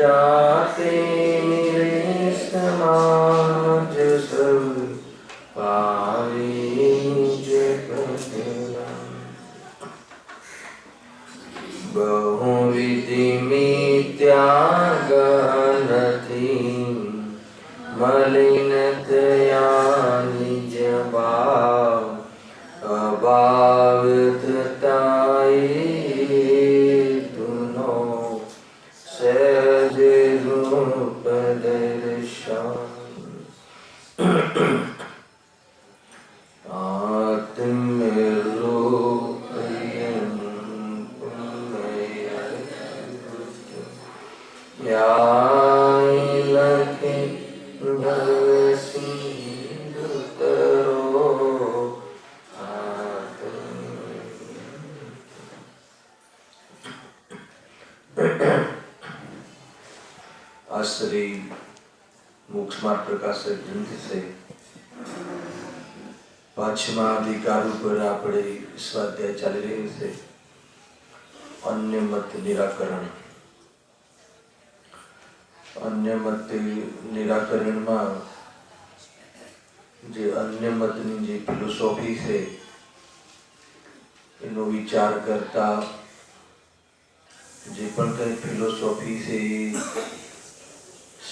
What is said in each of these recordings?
जाते मेरे समाज सब पावे जगत बहुविधि में त्याग નથી મલિન થયા નિજ ભાવ અભાવ થતાય તુનો સહજ રૂપ દર્શન श्री मोक्ष मार्ग प्रकाशक ग्रंथ से पांचमा अधिकार पर આપણે સ્વાધ્યાય ચાલી રહ્યું છે अन्य मत निराकरण। अन्य मत निराकरण में जे अन्य मतनी जे फिलोसॉफी है एनो विचार करता जे पण कई फिलोसॉफी से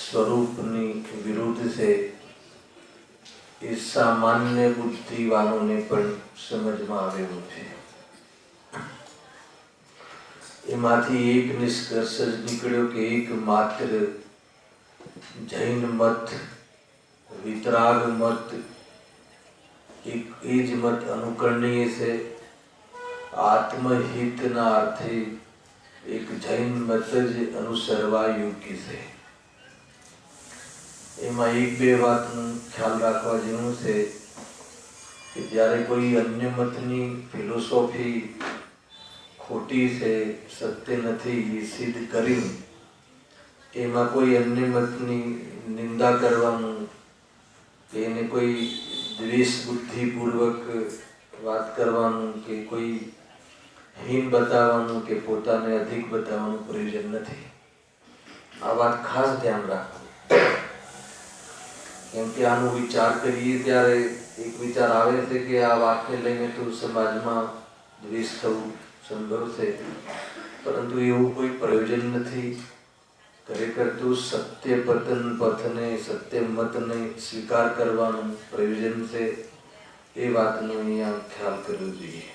स्वरूपनी विरुद्ध से इस सामान्य बुद्धि वालों ने पण समझ में आवेલું છે। एमांथी एक निष्कर्ष निकळ्यो के एकमात्र जैन मत वितराग मत एक एज मत अनुकरणीय से आत्महितना अर्थे एक जैन मत ज अनुसरवा योग्य से। एमां एक बे वातनो ख्याल राखवा जेवुं छे कि ज्यारे कोई अन्य मतनी फिलोसॉफी खोटी से सत्य नहीं ये सिद्ध करी एमां कोई अन्य मतनी निंदा करवानुं के एने कोई द्वेष बुद्धि पूर्वक बात करवानुं के कोई हीन बतावानुं के पोताने अधिक बतावानुं प्रयोजन नहीं। आ बात खास ध्यान राखो केम के आनो विचार करिए त्यारे एक विचार आवे छे के आ वातने लईने तो समाजमां द्वेष थवुं संभव है परंतु एवं कोई प्रयोजन नहीं। खरेखर तो सत्य पतन पथ ने सत्य मत ने स्वीकार करवानुं प्रयोजन से ए वातनो अहींया ख्याल करवो जोईए।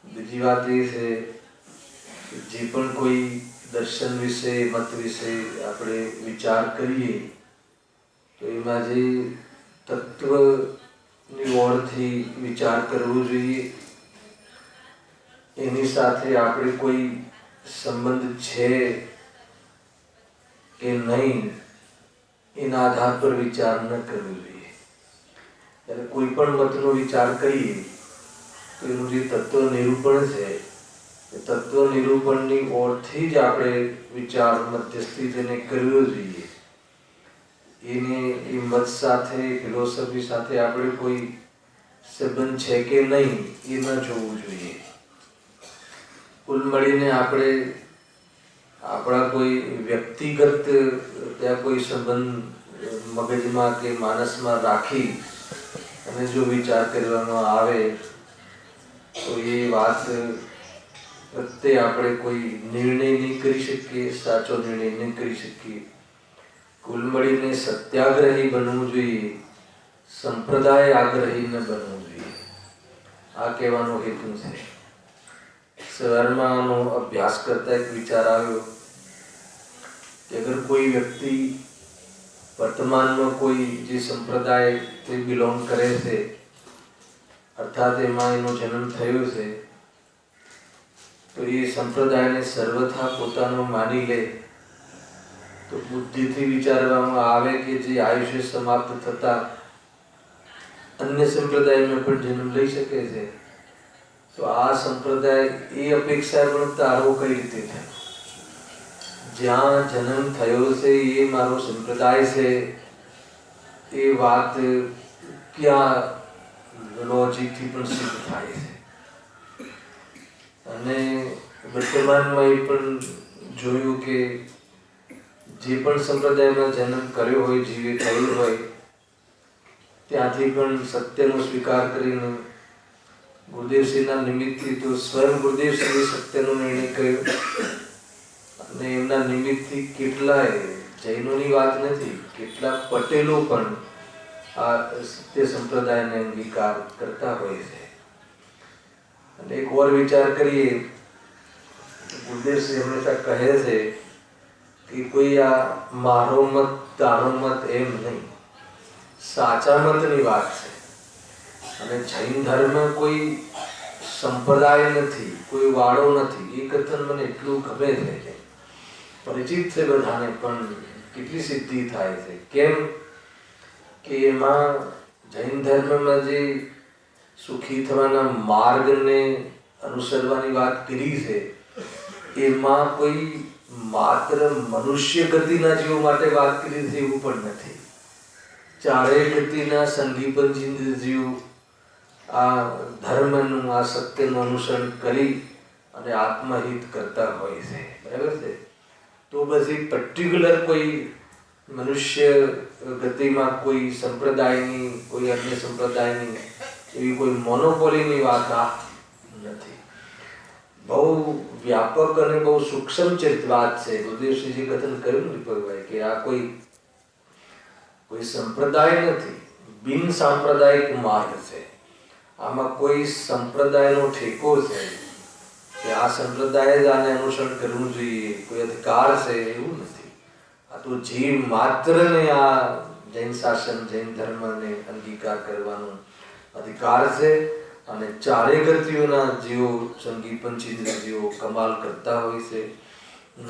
बीजी वात ए छे के जे पण कोई दर्शन विषय मत विषय आपणे विचार करीए तो एमां जे तत्वनी ओळखथी विचार करवो जोईए एनी साथे आपणे कोई संबंध छे के नहीं एना आधार पर विचार न करवो जोईए। त्यारे कोई पण मतनो विचार करीए तो एनुं जे तत्व निरूपण छे ए तत्व निरूपणनी ओळखथी ज आपणे विचार मध्यस्थी तेने करवो जोईए। एने ए मत साथे फिलोसॉफी साथे आपणे कोई संबंध छे के नहीं ए न जोवुं जोईए। कुल मळीने आपणे आपणा कोई व्यक्तिगत त्या कोई संबंध मगजमां के मानसमां राखी अने जो विचार करवामां आवे तो ये बात प्रत्ये आपणे कोई निर्णय नहीं करी शकीए, साचो निर्णय नहीं करी शकीए। कुल मळीने सत्याग्रही बनवुं जोईए, संप्रदाय आग्रही न बनवुं जोईए। आ कहेवानो हेतु छे। सवारमां अभ्यास करता एक विचार आव्यो कि अगर कोई व्यक्ति वर्तमान में कोई जे संप्रदाय से बिलोंग करे छे अर्थात एमां एनो जन्म थयो छे तो ये संप्रदाय ने सर्वथा पोतानो मानी ले तो बुद्धिथी विचारवामां आवे कि जे आयुष्य समाप्त थता अन्य संप्रदाय में पण जन्म लई शके छे तो आ संप्रदाय ए अपेक्षा पण तारो कई रीते थाय। ज्यां जन्म थयो छे ये मारो संप्रदाय छे ए वात क्या लॉजिक थी पण सिद्ध थाय छे। अने वर्तमानमां ए पण जोयुं के જે પણ સંપ્રદાયમાં જન્મ કર્યો હોય, જીવે થયું હોય, ત્યાંથી પણ સત્યનો સ્વીકાર કરીને ગુરુદેવશ્રીના નિમિત્તથી તો સ્વયં ગુરુદેવશ્રીએ સત્યનો નિર્ણય કર્યો અને એમના નિમિત્તથી કેટલાય જૈનોની વાત નથી, કેટલાક પટેલો પણ આ સત્ય સંપ્રદાયને અંગીકાર કરતા હોય છે. અને એક વાર વિચાર કરીએ, ગુરુદેવશ્રી હંમેશા કહે છે કે કોઈ આ મારો મત તારો મત એમ નહીં, સાચા મતની વાત છે. અને જૈન ધર્મ કોઈ સંપ્રદાય નથી, કોઈ વાળો નથી. એ કથન મને એટલું ગમે છે કે પરિચિત છે બધાને, પણ કેટલી સિદ્ધિ થાય છે. કેમ કે એમાં જૈન ધર્મમાં જે સુખી થવાના માર્ગને અનુસરવાની વાત કરી છે, એમાં કોઈ માત્ર મનુષ્ય ગતિના જીવો માટે વાત કરી છે એવું પણ નથી. ચારેય ગતિના સંઘી પંચી જીવ આ ધર્મનું, આ સત્યનું અનુસરણ કરી અને આત્મહિત કરતા હોય છે. બરાબર છે? તો બસ એ પર્ટિક્યુલર કોઈ મનુષ્ય ગતિમાં કોઈ સંપ્રદાયની, કોઈ અન્ય સંપ્રદાયની એવી કોઈ મોનોપોલીની વાત આ નથી. બહુ વ્યાપક અને બહુ સૂક્ષ્મ ચરિત વાત છે. ગુરુદેવશ્રીજી કથન કર્યું ને દીપકભાઈ કે આ કોઈ સંપ્રદાય નથી, બિન સાંપ્રદાયિક માર્ગ છે. આમાં કોઈ સંપ્રદાયનો ઠેકો છે કે આ સંપ્રદાય જ આને અનુસરણ કરવું જોઈએ, કોઈ અધિકાર છે, એવું નથી. આ તો જીવ માત્રને આ જૈન શાસન, જૈન ધર્મને અંગીકાર કરવાનો અધિકાર છે. અને ચારે ગતિઓના જીવો, સંગી પંચી જીવો કમાલ કરતા હોય છે.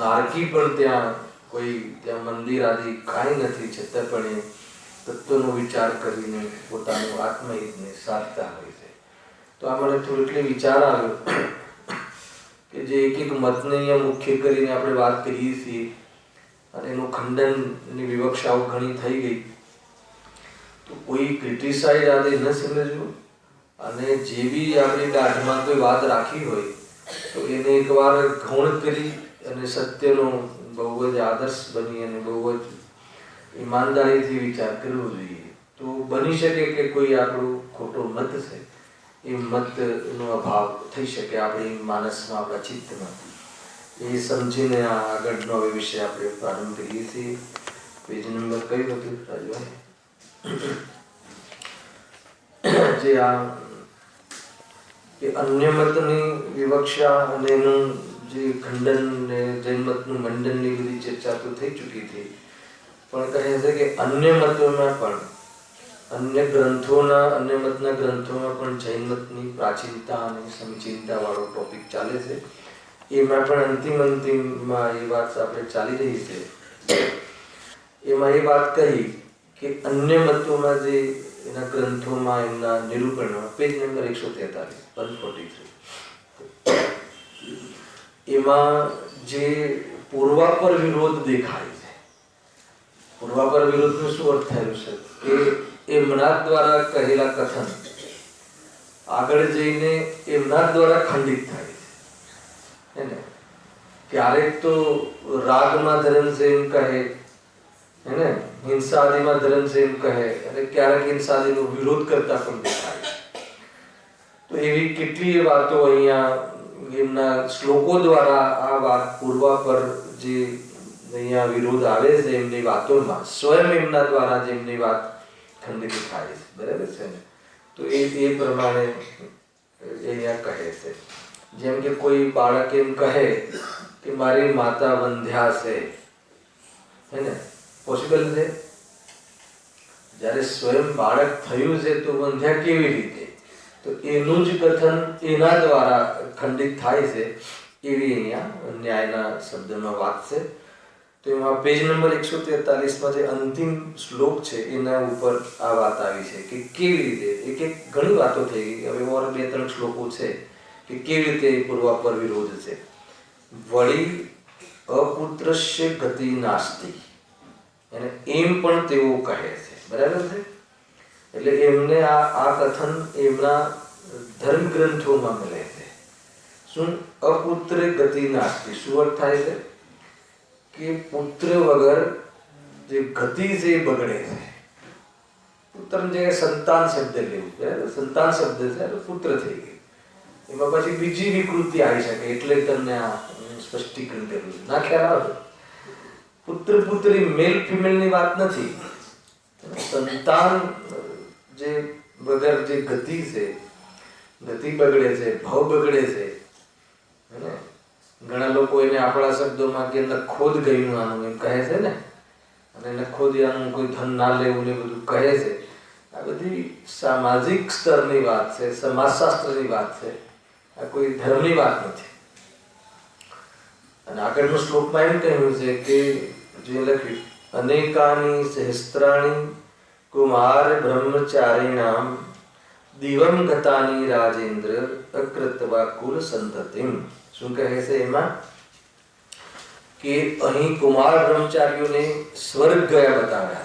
નારકી પણ ત્યાં મંદિર આદિ કાંઈ નથી, છતાં પણ એ તત્વનો વિચાર કરીને પોતાનું આત્મહિતને સાધતા હોય છે. તો આ મને થોડું એટલે વિચાર આવ્યો કે જે એક એક મતને અહીંયા મુખ્ય કરીને આપણે વાત કરીએ છીએ અને એનું ખંડનની વિવક્ષાઓ ઘણી થઈ ગઈ, તો કોઈ ક્રિટિસાઇઝ આદિ ન સમજવું અને જે બી આપણી દાઢમાં કોઈ વાત રાખી હોય તો એને એકવાર ગૌણ કરી અને સત્યનો બહુ જ આદર્શ બની અને બહુ જ ઈમાનદારીથી વિચાર કરવો જોઈએ. તો બની શકે કે કોઈ આપણો ખોટો મત છે, એ મતનો અભાવ થઈ શકે આપણી માનસમાં, આપણા ચિત્તમાં. એ સમજીને આ આગળનો હવે વિષય આપણે પ્રારંભ કરીએ છીએ. પેજ નંબર કયું હતું રાજભાઈ? જે આ કે અન્ય મતની વિવક્ષા અને એનું જે ખંડન ને જૈન મતનું મંડનની બધી ચર્ચા તો થઈ ચૂકી હતી, પણ કહે છે કે અન્ય મતોમાં પણ, અન્ય મતના ગ્રંથોમાં પણ જૈન મતની પ્રાચીનતા અને સમીચીનતા વાળો ટોપિક ચાલે છે. એમાં પણ અંતિમમાં એ વાત આપણે ચાલી રહી છે. એમાં એ વાત કહી કે અન્ય મતોમાં જે એના ગ્રંથોમાં, એમના નિરૂપણમાં, પેજ નંબર 143, 143, એમાં જે પૂર્વાપર વિરોધ દેખાય છે. પૂર્વાપર વિરોધનો શું અર્થ થયો છે કે એમના દ્વારા કહેલા કથન આગળ જઈને એમના દ્વારા ખંડિત થાય છે. ક્યારેક તો રાગમાં ધર્મ છે એમ કહે, હે, હિંસાદિમાં ધર્મ છે એમ કહે, અને ક્યારેક હિંસાદિનો વિરોધ કરતા પણ દેખાય. તો એવી કેટલીય વાતો અહીંયા એમના શ્લોકો દ્વારા આ વાત પૂર્વાપર જે અહીંયા વિરોધ આવે છે એમની વાતોમાં, સ્વયં એમના દ્વારા જ એમની વાત ખંડિત થાય છે. બરાબર છે ને? તો એ પ્રમાણે અહીંયા કહે છે. જેમ કે કોઈ બાળક એમ કહે કે મારી માતા વંધ્યા છે, હે ને? પોસિબલ છે? જ્યારે સ્વયં બાળક થયું છે તો વંધ્યા કેવી રીતે? તો એનું જ કથન એના દ્વારા ખંડિત થાય છે, એવી અહીંયા ન્યાયના શબ્દમાં વાત છે. તો એમાં પેજ નંબર 143માં જે અંતિમ શ્લોક છે એના ઉપર આ વાત આવી છે કે કેવી રીતે, એક ઘણી વાતો થઈ ગઈ, હવે ઓર 2-3 શ્લોકો છે કે કેવી રીતે પૂર્વાપર વિરોધ છે. વળી અપુત્રસ્ય ગતિ નાસ્તિ, અને એમ પણ તેઓ કહે છે. બરાબર છે? એટલે એમને આ કથન એમના ધર્મ ગ્રંથોમાં મળે છે. શું? અપુત્ર ગતિ નાસ્તિ શું અર્થ થાય છે કે પુત્ર વગર જે ગતિ છે એ બગડે છે. પુત્ર જે સંતાન શબ્દ લેવું બરાબર, સંતાન શબ્દ છે એટલે પુત્ર થઈ ગયું. એમાં પછી બીજી વિકૃતિ આવી શકે એટલે તમને આ સ્પષ્ટીકરણ કર્યું. ના ખ્યાલ આવે? પુત્ર પુત્રી મેલ ફિમેલની વાત નથી. સંતાન જે વગર જે ગતિ છે, ગતિ બગડે છે, ભાવ બગડે છે. ઘણા લોકો એને આપણા શબ્દોમાં કે નખોદ ગયું આનું એમ કહે છે ને, અને નખોદિયાનું કોઈ ધન ના લેવું ને બધું કહે છે. આ બધી સામાજિક સ્તરની વાત છે, સમાજશાસ્ત્રની વાત છે, આ કોઈ ધર્મની વાત નથી. અને આગળનો શ્લોકમાં એમ કહ્યું છે કે જે લખ્યું અનેકાની સહસ્ત્રાણી કુમાર બ્રહ્મચારીણામ દિવમ ગતાની રાજેન્દ્ર અકૃતવા કુલ સંતતિમ. શું કહે છે એમાં કે અહીં કુમાર બ્રહ્મચારીઓને સ્વર્ગ ગયા બતાવે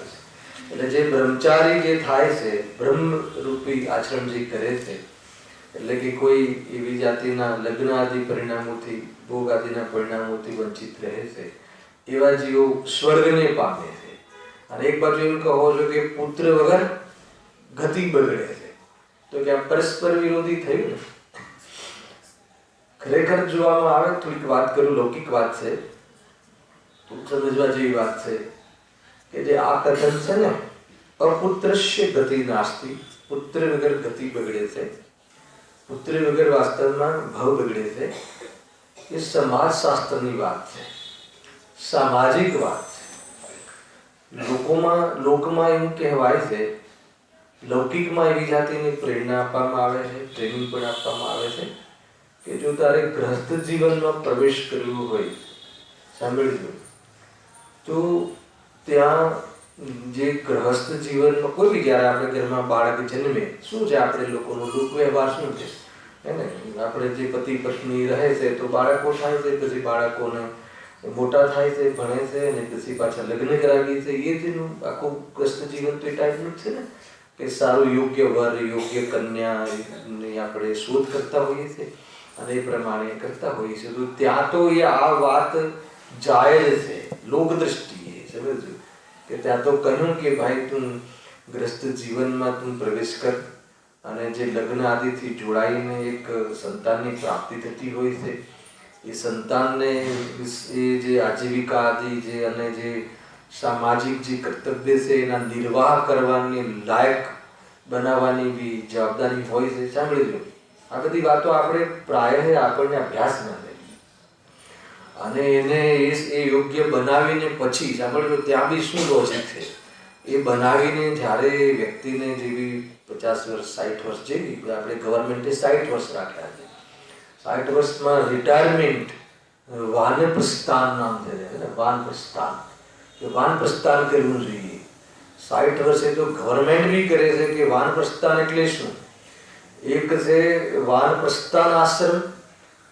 છે. એટલે જે બ્રહ્મચારી જે થાય છે, બ્રહ્મ રૂપી આચરણ જે કરે છે, એટલે કે કોઈ એવી જાતિના લગ્ન આદિ પરિણામોથી, ભોગ આદિના પરિણામોથી વંચિત રહે છે, એવા જીવો સ્વર્ગને પામે છે. અને એક બાજુ એમ કહો છો કે પુત્ર વગર ગતિ બગડે છે, તો કે આ પરસ્પર વિરોધી થયું ને. ખરેખર જોવામાં આવે, થોડીક વાત કરું, લૌકિક વાત છે, સમજવા જેવી વાત છે કે જે આ કથન છે ને, અપુત્રસ્ય ગતિ નાસ્તિ, પુત્ર વગર ગતિ બગડે છે, પુત્ર વગર વાસ્તવમાં ભાવ બગડે છે, એ સમાજશાસ્ત્રની વાત છે, સામાજિક વાત છે. લોકમાં એવું કહેવાય છે, લૌકિકમાં એવી જાતિની પ્રેરણા આપવામાં આવે છે, ટ્રેનિંગ પણ આપવામાં આવે છે કે જો તારે ગ્રસ્ત જીવનમાં પ્રવેશ કરવો હોય, સાંભળજો, તો ત્યાં જે ગ્રહસ્થ જીવનમાં કોઈ બી જ્યારે આપણે ઘરમાં બાળક જન્મે, શું છે આપણે લોકોનો લોક વ્યવહાર શું છે, હે ને? આપણે જે પતિ પત્ની રહે છે તો બાળકો થાય છે, પછી બાળકોને મોટા થાય છે, ભણે છે, અને પછી પાછા લગ્ન કરાવીએ છે. એ જેનું આખું ગ્રસ્ત જીવન તો એ ટાઈપનું જ છે ને, કે સારું યોગ્ય વર, યોગ્ય કન્યાની આપણે શોધ કરતા હોઈએ છીએ અને એ પ્રમાણે કરતા હોઈએ છીએ. તો ત્યાં તો એ આ વાત જાયજ છે લોક દ્રષ્ટિએ, સમજો કે ત્યાં તો કહ્યું કે ભાઈ તું ગ્રસ્ત જીવનમાં તું પ્રવેશ કર, અને જે લગ્ન આદિથી જોડાઈને એક સંતાનની પ્રાપ્તિ થતી હોય છે, એ સંતાનને એ જે આજીવિકા આદિ જે અને જે સામાજિક જે કર્તવ્ય છે એના નિર્વાહ કરવાની લાયક બનાવવાની બી જવાબદારી હોય છે. સાંભળજો, આ બધી વાતો આપણે પ્રાયઃ આપણને અભ્યાસ ન થાય, અને એને એ યોગ્ય બનાવીને પછી સાંભળજો ત્યાં બી શું લોજિક છે, એ બનાવીને જ્યારે વ્યક્તિને જેવી 50 વર્ષ 60 વર્ષ જેવી આપણે ગવર્મેન્ટે 60 વર્ષ રાખ્યા છે, 60 વર્ષમાં રિટાયરમેન્ટ વાનપ્રસ્થાન નામ છે, વાનપ્રસ્થાન, કે વાનપ્રસ્થાન કરવું જોઈએ. 60 વર્ષે તો ગવર્મેન્ટ બી કરે છે કે વાનપ્રસ્થાન એટલે શું? એક છે વાનપ્રસ્થાન આશ્રમ,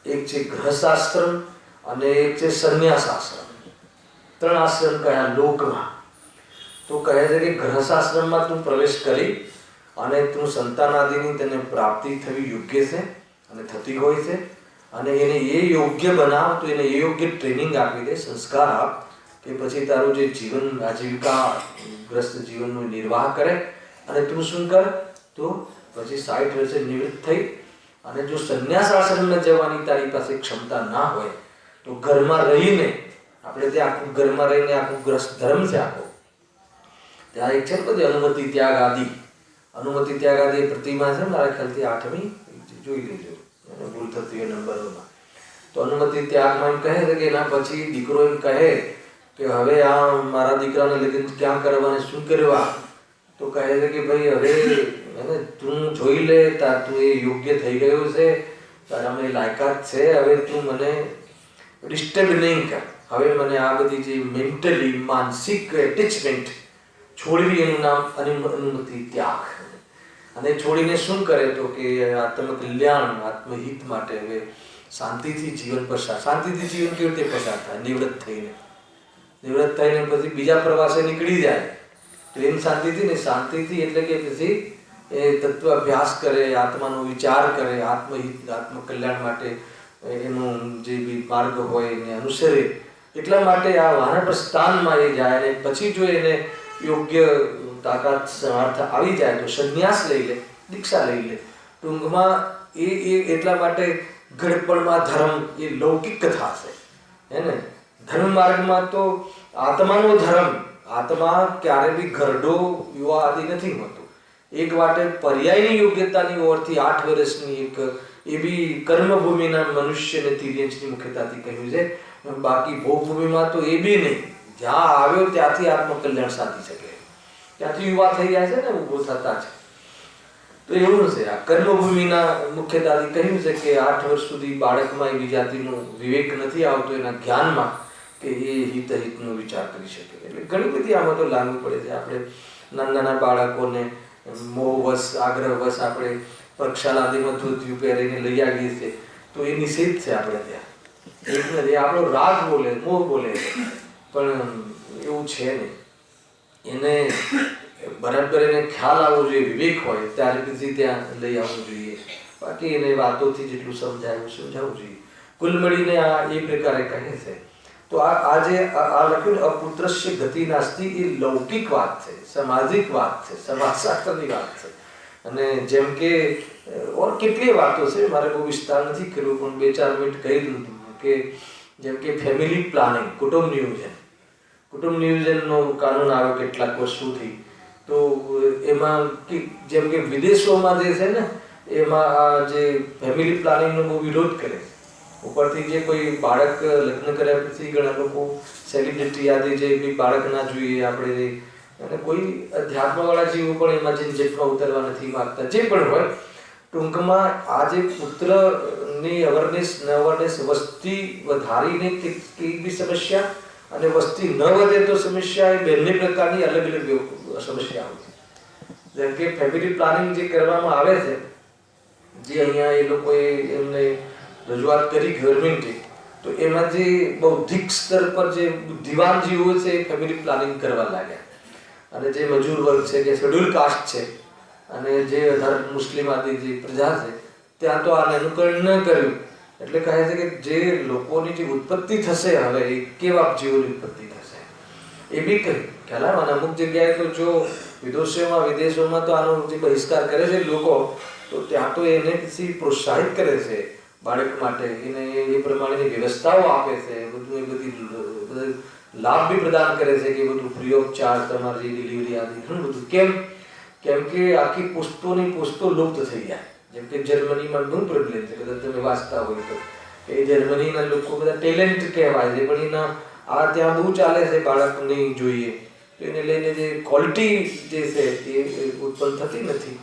એક છે ગૃહસ્થાશ્રમ, અને એક છે સંન્યાસ આશ્રમ. 3 આશ્રમ કયા લોકમાં. તો કહે છે કે ગૃહસ્થાશ્રમમાં તું પ્રવેશ કરી અને તું સંતાન આદિની તને પ્રાપ્તિ થવી યોગ્ય છે અને થતી હોય છે, અને એને એ યોગ્ય બનાવ, તો એને એ યોગ્ય ટ્રેનિંગ આપી દે, સંસ્કાર આપ, કે પછી તારું જે જીવન આજીવિકા ગ્રસ્ત જીવનનો નિર્વાહ કરે. અને તું શું કર, તો પછી 60 વર્ષે નિવૃત્ત થઈ, અને જો સંન્યાસ આશ્રમમાં જવાની તારી પાસે ક્ષમતા ના હોય તો ઘરમાં રહીને, આપણે ત્યાં આખું ઘરમાં રહીને આખું ગ્રસ્ત ધર્મ છે આખો, ત્યાં એક છે ને બધી અનુમતિ ત્યાગ આદિ, અનુમતિ ત્યાગ આદિ પ્રતિમા છે મારા ખ્યાલથી 8મી, જોઈ લેજો, ભૂલ થતી હોય નંબરોમાં. તો અનુમતિ ત્યાગમાં એમ કહે છે કે એના પછી દીકરો એમ કહે કે હવે આ મારા દીકરાને લગ્ન ક્યાં કરવા અને શું કરવા, તો કહે છે કે ભાઈ હવે તું જોઈ લે, તું એ યોગ્ય થઈ ગયો છે, તારામાં લાયકાત છે, હવે તું મને ડિસ્ટર્બ નહીં કર, હવે મને આ બધી જે મેન્ટલી માનસિક એટેચમેન્ટ છોડવી, એનું નામ અનુમતિ ત્યાગ. અને છોડીને શું કરે, તો કે આત્મકલ્યાણ, આત્મહિત માટે હવે શાંતિથી જીવન પસાર. શાંતિથી જીવન કેવી રીતે પસાર થાય? નિવૃત્ત થઈને પછી બીજા પ્રવાસે નીકળી જાય તો એમ શાંતિથી ને, શાંતિથી એટલે કે પછી એ તત્વ અભ્યાસ કરે, આત્માનો વિચાર કરે, આત્મહિત આત્મકલ્યાણ માટે એનો જે બી માર્ગ હોય એને અનુસરે, એટલા માટે આ વાનપ્રસ્થાનમાં એ જાય અને પછી જો એને યોગ્ય તાકાત સામર્થ્ય આવી જાય તો સંન્યાસ લઈ લે, દીક્ષા લઈ લે. ટૂંકમાં એ એટલા માટે ઘડપણમાં ધર્મ એ લૌકિક કથા છે, હે ને. ધર્મ માર્ગમાં તો આત્માનો ધર્મ, આત્મા ક્યારે બી ઘરડો યુવા આદિ નથી હોતો. એક વાટે પર્યાયની યોગ્યતાની ઓરથી 8 વર્ષની એક એ બી કર્મભૂમિના મનુષ્યને 3 ઇંચની મુખ્યતાથી કહ્યું છે. બાકી ભોગભૂમિમાં તો એ બી નહીં. જ્યાં આવ્યો ત્યાંથી આત્મકલ્યાણ સાધી શકે, ત્યાંથી યુવા થઈ જાય છે ને, ઉભો થતા છે. તો એવું છે આ કર્મભૂમિના મુખ્યતાથી કહ્યું છે કે 8 વર્ષ સુધી બાળકમાં એવી જાતિનો વિવેક નથી આવતો એના જ્ઞાનમાં કે એ હિતનો વિચાર કરી શકે. એટલે ઘણી બધી આમાં તો લાગુ પડે છે. આપણે નાના બાળકોને મોહવશ, આગ્રહવશ આપણે પ્રક્ષાલાદીમાં ધોતિયું પહેરીને લઈ આવીએ છીએ તો એ નિષેધ છે આપણે ત્યાં. એક નથી, આપણો રાગ બોલે, મોહ બોલે, પણ એવું છે નહીં. એને બરાબર એને ખ્યાલ આવવો જોઈએ, વિવેક હોય ત્યારે પછી ત્યાં લઈ આવવું જોઈએ. બાકી એને વાતોથી જેટલું સમજાવવું જોઈએ. કુલ મળીને આ એ પ્રકારે કહે છે. તો આ જે આ લખ્યું ને અપુત્રસ્ય ગતિ નાસ્તિ, એ લૌકિક વાત છે, સામાજિક વાત છે, સમાજશાસ્ત્રની વાત છે. અને જેમ કે ઓર કેટલી વાતો છે, મારે બહુ વિસ્તાર નથી કર્યો પણ 2-4 મિનિટ કહી દઉં કે જેમ કે ફેમિલી પ્લાનિંગ, કુટુંબ નિયોજન. કુટુંબ નિયોજનનો કાનૂન આવ્યો કેટલાક વર્ષોથી. તો એમાં જેમ કે વિદેશોમાં જે છે ને, એમાં આ જે ફેમિલી પ્લાનિંગનો બહુ વિરોધ કરે. ઉપરથી જે કોઈ બાળક લગ્ન કર્યા પછી ઘણા લોકો સેલિબ્રિટી આદિ જે બી બાળક ના જોઈએ આપણે, અને કોઈ અધ્યાત્મવાળા જીવો પણ એમાં ઝંઝટમાં ઉતરવા નથી માગતા. જે પણ હોય, ટૂંકમાં આ જે પુત્રની અવેરનેસ ન અવેરનેસ, વસ્તી વધારીને કઈ બી સમસ્યા અને વસ્તી ન વધે તો સમસ્યા, એ બંને પ્રકારની અલગ અલગ સમસ્યાઓ છે. જેમ કે ફેમિલી પ્લાનિંગ જે કરવામાં આવે છે, જે અહીંયા એ લોકોએ એમને રજૂઆત કરી ગવર્મેન્ટે, તો એમાં જે બૌદ્ધિક સ્તર પર જે બુદ્ધિવાન જીવો છે એ ફેમિલી પ્લાનિંગ કરવા લાગ્યા. અને જે મજૂર વર્ગ છે, કે શેડ્યુલ કાસ્ટ છે, અને જે મુસ્લિમ આદિ જે પ્રજા છે, ત્યાં તો આને અનુકરણ ન કર્યું. એટલે કહે છે કે જે લોકોની જે ઉત્પત્તિ થશે હવે, એ કેવા જીવોની ઉત્પત્તિ થશે એ બી કહ્યું. ખ્યાલ આવે ને. અમુક જગ્યાએ તો જો વિદેશોમાં તો આનો જે બહિષ્કાર કરે છે લોકો, તો ત્યાં તો એને પછી પ્રોત્સાહિત કરે છે બાળક માટે, એને એ પ્રમાણેની વ્યવસ્થાઓ આપે છે, બધું એ બધી લાભ બી પ્રદાન કરે છે કે બધું ફ્રી ઓફ ચાર્જ તમારી ડિલિવરી આદિ ઘણું બધું. કેમ કે આખી પુસ્તોની પુસ્તો લુપ્ત થઈ જાય. જેમ કે જર્મનીમાં ઘણું પ્રોબ્લેમ છે, કદાચ તમે વાંચતા હોય તો, એ જર્મનીના લોકો બધા ટેલેન્ટ કહેવાય છે, પણ એના આ ત્યાં બહુ ચાલે છે બાળક નહીં જોઈએ તો એને લઈને જે ક્વોલિટી જે છે એ ઉત્પન્ન થતી નથી.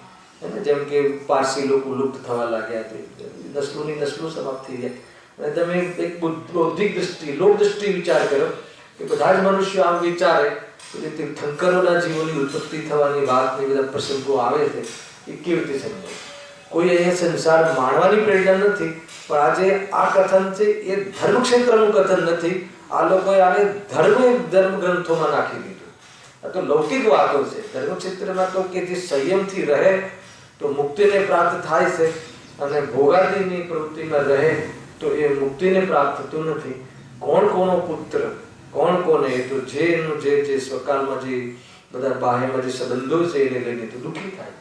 જેમ કે પારસી લોકો લુપ્ત થવા લાગ્યા, નસ્લોની નસ્લો સમાપ્ત થઈ જાય. અને તમે એક બૌદ્ધિક દ્રષ્ટિ, લોક દ્રષ્ટિ વિચાર કરો કે બધા જ મનુષ્યો આમ વિચારે કે તીર્થંકરોના જીવોની ઉત્પત્તિ થવાની વાત ને બધા પ્રસંગો આવે છે, એ કેવી રીતે સમજાય? કોઈ અહીંયા સંસાર માણવાની પ્રેરણા નથી, પણ આજે આ કથન છે એ ધર્મ ક્ષેત્રનું કથન નથી. આ લોકોએ આને ધર્મ ગ્રંથોમાં નાખી દીધું. આ તો લૌકિક વાતો છે. ધર્મ ક્ષેત્રમાં તો કે જે સંયમથી રહે તો મુક્તિને પ્રાપ્ત થાય છે, અને ભોગાદિની પ્રવૃત્તિમાં રહે તો એ મુક્તિને પ્રાપ્ત થતું નથી. કોણ કોનો પુત્ર, કોણ કોને, તો જેનું જે સ્વકાલમાં જે બધા બાહ્યમાં જે સંબંધો છે એને લઈને તો દુઃખી થાય.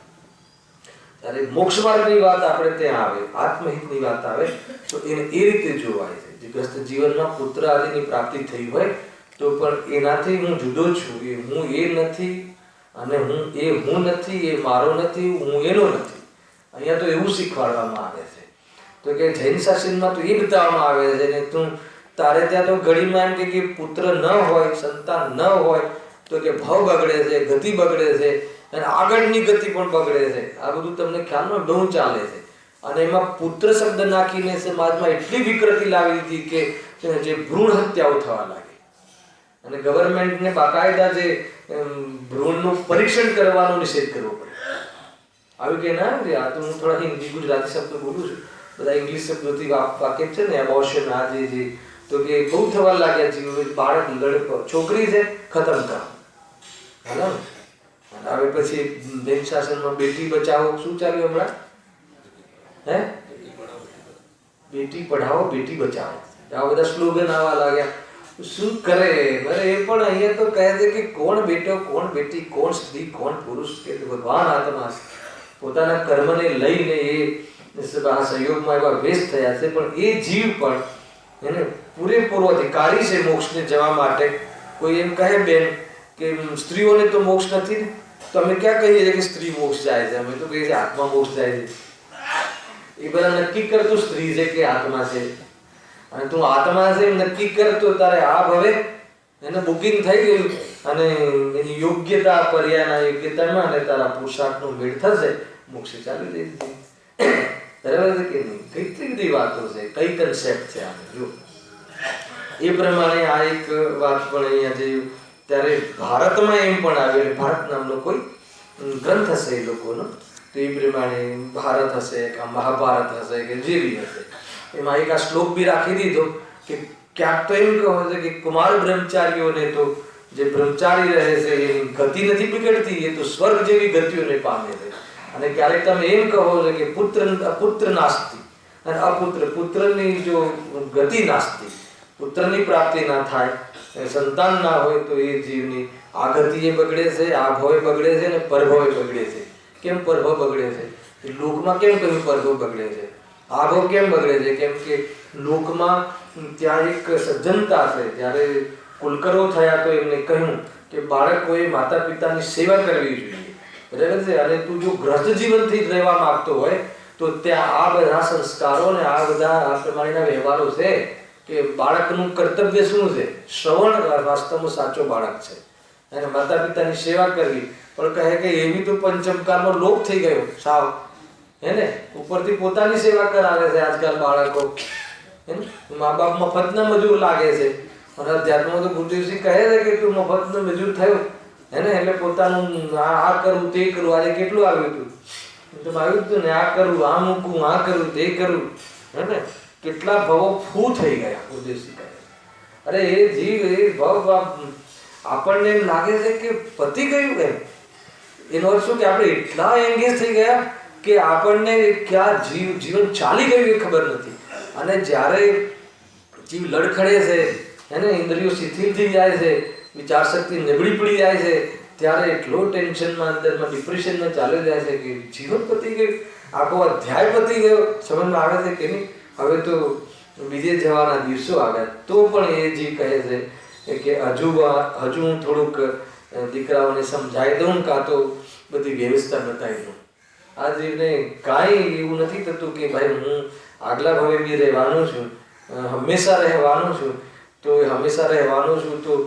ત્યારે મોક્ષ માર્ગની વાત આપણે ત્યાં આવે, આત્મહિતની વાત આવે તો એને એ રીતે જોવાય છે. જે ગ્રસ્ત જીવનમાં પુત્ર આદિની પ્રાપ્તિ થઈ હોય તો પણ એનાથી હું જુદો છું, એ હું એ નથી, અને હું નથી, એ મારો નથી, હું એનો નથી. અહીંયા તો એવું શીખવાડવામાં આવે છે. તો કે જૈન શાસનમાં તો એ બતાવવામાં આવે છે ને, તું તારે ત્યાં તો ઘડીમાં એમ કે પુત્ર ન હોય, સંતાન ન હોય તો કે ભાવ બગડે છે, ગતિ બગડે છે, અને આગળની ગતિ પણ બગડે છે. આ બધું તમને ખ્યાલમાં બહુ ચાલે છે. અને એમાં પુત્ર શબ્દ નાખીને સમાજમાં એટલી વિકૃતિ લાવી દીધી કે જે ભ્રૂણ હત્યાઓ થવા લાગી. અને ગવર્મેન્ટને બાકાયદા જે ભ્રૂણનું પરીક્ષણ કરવાનો નિષેધ કરવો પડે. આવ્યું કે ના, આ તો હું થોડા હિન્દી ગુજરાતી શબ્દ બોલું છું, બધા ઇંગ્લિશ શબ્દોથી વાકેફ છે ને. એબોર્શન આ જે તો કે બહુ થવા લાગ્યા જીવો. બાળક છોકરી છે, ખતમ કરો. હાલો. હવે પછી જૈન શાસનમાં બેટી બચાવો શું ચાલ્યું હમણાં? હે, બેટી પઢાઓ બેટી બચાવો, આ બધા સ્લોગન આવવા લાગ્યા. શું કરે? અરે એ પણ અહીંયા તો કહે છે કે કોણ બેટો, કોણ બેટી, કોણ સ્ત્રી, કોણ પુરુષ, કે ભગવાન આત્મા છે. પોતાના કર્મને લઈને એ સંયોગમાં એવા વ્યસ્ત થયા છે, પણ એ જીવ પણ એને પૂરેપૂરો અધિકારી છે મોક્ષને જવા માટે. કોઈ એમ કહે બેન કે સ્ત્રીઓને તો મોક્ષ નથી, તો અમે ક્યાં કહીએ છીએ કે સ્ત્રી મોક્ષ જાય છે? અમે તો કહીએ છીએ આત્મા મોક્ષ જાય છે. એ બધા નક્કી કરતું સ્ત્રી છે કે આત્મા છે, અને તું આત્મા છે નક્કી કરતો તારે આ ભવે એને બુકિંગ થઈ ગયું, અને એની યોગ્યતા પર્યાયના યોગ્યતામાં અને તારા પુરુષાર્થનો મેળ થશે, મોક્ષે ચાલી જઈશ. બરાબર છે કે નહીં? કેટલી બધી વાતો છે, કઈ કન્સેપ્ટ છે આને જો. એ પ્રમાણે આ એક વાત પણ અહીંયા જે ત્યારે ભારતમાં એમ પણ આવે, ભારત નામનો કોઈ ગ્રંથ હશે એ લોકોનો, તો એ પ્રમાણે ભારત હશે કે મહાભારત હશે કે જે બી હશે, એમાં એક આ શ્લોક બી રાખી દીધો કે ક્યાંક તો એમ કહો છે કે કુમાર બ્રહ્મચારીઓને તો જે બ્રહ્મચારી રહે છે એની ગતિ નથી બિગડતી, એ તો સ્વર્ગ જેવી ગતિઓને પામે છે. અને ક્યારેક તમે એમ કહો છો કે પુત્ર નાસ્તિ અને અપુત્ર, પુત્રની જો ગતિ નાસ્તિ, પુત્રની પ્રાપ્તિ ના થાય, સંતાન ના હોય, તો એ જીવની આ ગતિ એ બગડે છે, આ ભવે બગડે છે ને પરભવે બગડે છે. કેમ પરભવ બગડે છે? લોકમાં કેમ કહ્યું પરભવ બગડે છે? આ ભવ કેમ બગડે છે? કેમ કે લોકમાં ત્યાં એક સજ્જનતા છે. ત્યારે કુલકરો થયા તો એમને કહ્યું કે બાળકોએ માતા પિતાની સેવા કરવી જોઈએ, બરાબર છે? અને તું જો ગ્રસ્ત જીવનથી જ રહેવા માંગતો હોય તો ત્યાં આ બધા સંસ્કારો ને આ બધા આ પ્રમાણેના વ્યવહારો છે કે બાળકનું કર્તવ્ય શું છે? શ્રવણ વાસ્તવમાં સાચો બાળક છે, અને માતા પિતાની સેવા કરવી. પણ કહે કે એવી તો પંચમકારમાં લોપ થઈ ગયો સાવ, હે ને? ઉપરથી પોતાની સેવા કરાવે છે આજકાલ બાળકો, હે ને? મા બાપ મફતના મજૂર લાગે છે. અને અધ્યાત્મમાં તો ગુરુદેવસિંહ કહે છે કે તું મફતનો મજૂર થયો, હે ને? એટલે પોતાનું આ કરું તે કરું. આજે કેટલું આવ્યું હતું? તો આવ્યું હતું ને, આ કરું, આ મૂકું, આ કરું, તે કરું, હે ને? કેટલા ભવો ફૂ થઈ ગયા. ગુરુદેવસિંહ કહે અરે એ જીવ એ ભવ આપણને એમ લાગે છે કે પતી ગયું એમ. એનો અર્થ શું કે આપણે એટલા એંગેજ થઈ ગયા કે આપણને ક્યાં જીવન ચાલી ગયું એ ખબર નથી. અને જ્યારે જીવ લડખડે છે, એને ઇન્દ્રિયો શિથિલ થઈ જાય છે, વિચાર શક્તિ નબળી પડી જાય છે, ત્યારે એટલો ટેન્શનમાં અંદરમાં ડિપ્રેશનમાં ચાલી જાય છે કે જીવન પતી ગયું, આખો અધ્યાય પતી ગયો. સમજમાં આવે છે કે નહીં? હવે તો બીજે જવાના દિવસો આવ્યા, તો પણ એ જે કહે છે કે હજુ હું થોડુંક દીકરાઓને સમજાવી દઉં, કાં તો બધી વ્યવસ્થા બતાવી દઉં. આ જીવને કાંઈ એવું નથી થતું કે ભાઈ હું આગલા ભવે બી રહેવાનું છું, હંમેશા રહેવાનું છું, તો હંમેશા રહેવાનું છું તો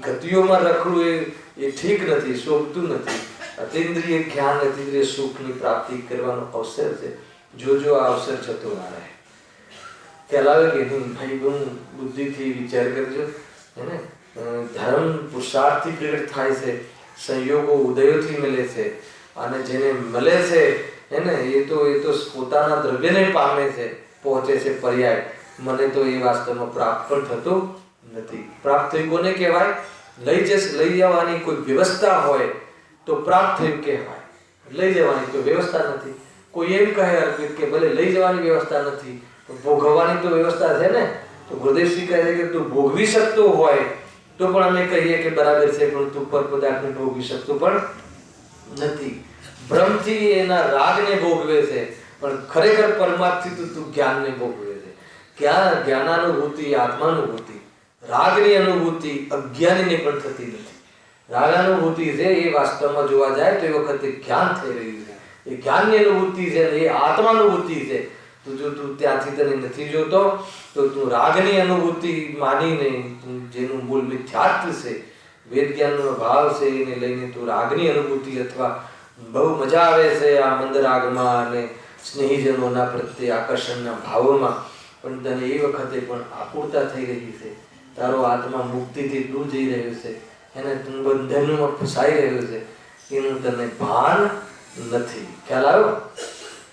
ગતિઓમાં રખડવું એ ઠીક નથી, શોભતું નથી. અતિન્દ્રિય જ્ઞાન, અતિન્દ્રિય સુખની પ્રાપ્તિ કરવાનો અવસર છે. જો આ અવસર જતો ના રહે. ખ્યાલ આવે કે નહીં ભાઈ? બહુ બુદ્ધિથી વિચાર કરજો, હે ને? ધર્મ પુરુષાર્થથી પ્રગટ થાય છે, સંયોગો ઉદયોથી મળે છે, અને જેને મળે છે એને એ તો પોતાના દ્રવ્યને પામે છે, પહોંચે છે પર્યાય. મને તો એ વાસ્તવમાં પ્રાપ્ત પણ થતો નથી. પ્રાપ્ત થયું કોને કહેવાય? લઈ જવાની કોઈ વ્યવસ્થા હોય તો પ્રાપ્ત થયું કહેવાય. લઈ જવાની કોઈ વ્યવસ્થા નથી. કોઈ એમ કહે અર્પિત કે ભલે લઈ જવાની વ્યવસ્થા નથી, ભોગવવાની તો વ્યવસ્થા છે ને. તો ગુરુદેવસિંહ કહે છે કે તું ભોગવી શકતો હોય તો પણ અમે કહીએ કે બરાબર છે, પણ તું પર પદાર્થને ભોગવી શકતો પણ નથી. ભ્રમથી એના રાગને ભોગવે છે, પણ ખરેખર પરમાર્થથી તો તું જ્ઞાનને ભોગવે છે. ક્યાં જ્ઞાનાનુભૂતિ, આત્માનુભૂતિ, રાગની અનુભૂતિ અજ્ઞાનીને પણ થતી નથી. રાગાનુભૂતિ છે એ વાસ્તવમાં જોવા જાય તો એ વખતે જ્ઞાન થઈ રહ્યું છે. એ જ્ઞાનની અનુભૂતિ છે, એ આત્માનુભૂતિ છે. તો જો તું ત્યાંથી તને નથી જોતો તો તું રાગની અનુભૂતિ માનીને, જેનું મૂળ મિથ્યાત્વ છે, વેદ જ્ઞાનનો ભાવ છે, એને લઈને તું રાગની અનુભૂતિ અથવા બહુ મજા આવે છે આ મંદ રાગમાં અને સ્નેહીજનોના પ્રત્યે આકર્ષણના ભાવોમાં, પણ તને એ વખતે પણ આકુરતા થઈ રહી છે. તારો આત્મા મુક્તિથી દૂર જઈ રહ્યો છે, એને તું બંધનમાં ફસાઈ રહ્યો છે, એનું તને ભાન નથી. ખ્યાલ આવ્યો?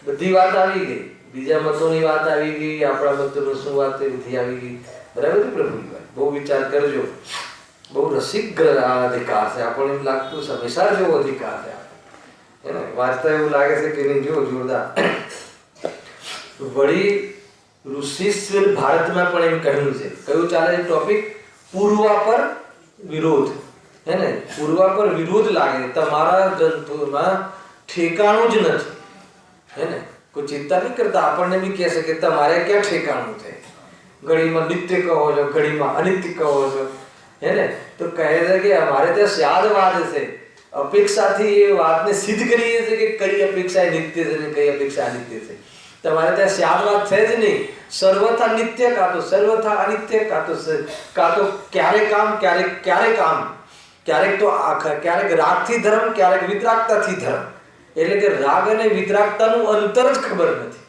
બધી વાત આવી ગઈ. બીજા મતોની વાત આવી ગઈ, આપણા મતોની શું વાત એથી આવી ગઈ. બરાબર છે પ્રભુની વાત? બહુ વિચાર કરજો. બહુ રસિક આ અધિકાર છે. આપણને એમ લાગતું હંમેશા જેવો અધિકાર છે એને વાંચતા એવું લાગે છે કે નહીં? જો જોરદાર. વળી ઋષિશ્વર ભારતમાં પણ એમ કહ્યું છે. કયું ચાલે છે ટોપિક? પૂર્વા પર વિરોધ, હે ને, પૂર્વા પર વિરોધ લાગે, તમારા ગ્રંથોમાં ઠેકાણું જ નથી, હે ને, કોઈ ચિંતા નહીં કરતા, આપણને બી કહેશે કે તમારે ક્યાં ઠેકાણું છે, ઘડીમાં નિત્ય કહો છો, ઘડીમાં અનિત્ય કહો છો, હે ને, તો કહે છે કે અમારે ત્યાં સ્યાદવાદ છે, અપેક્ષાથી એ વાતને સિદ્ધ કરીએ છીએ કે કઈ અપેક્ષા નિત્ય છે ને કઈ અપેક્ષા અનિત્ય છે. તમારે ત્યાં સ્યાદવાદ છે જ નહીં, સર્વથા નિત્ય કાં તો સર્વથા અનિત્ય, કાં તો ક્યારેક કામ ક્યારેક કામ, ક્યારેક તો ક્યારેક રાગથી ધર્મ, ક્યારેક વિતરાગતાથી ધર્મ. એટલે કે રાગ અને વિતરાગતાનું અંતર જ ખબર નથી.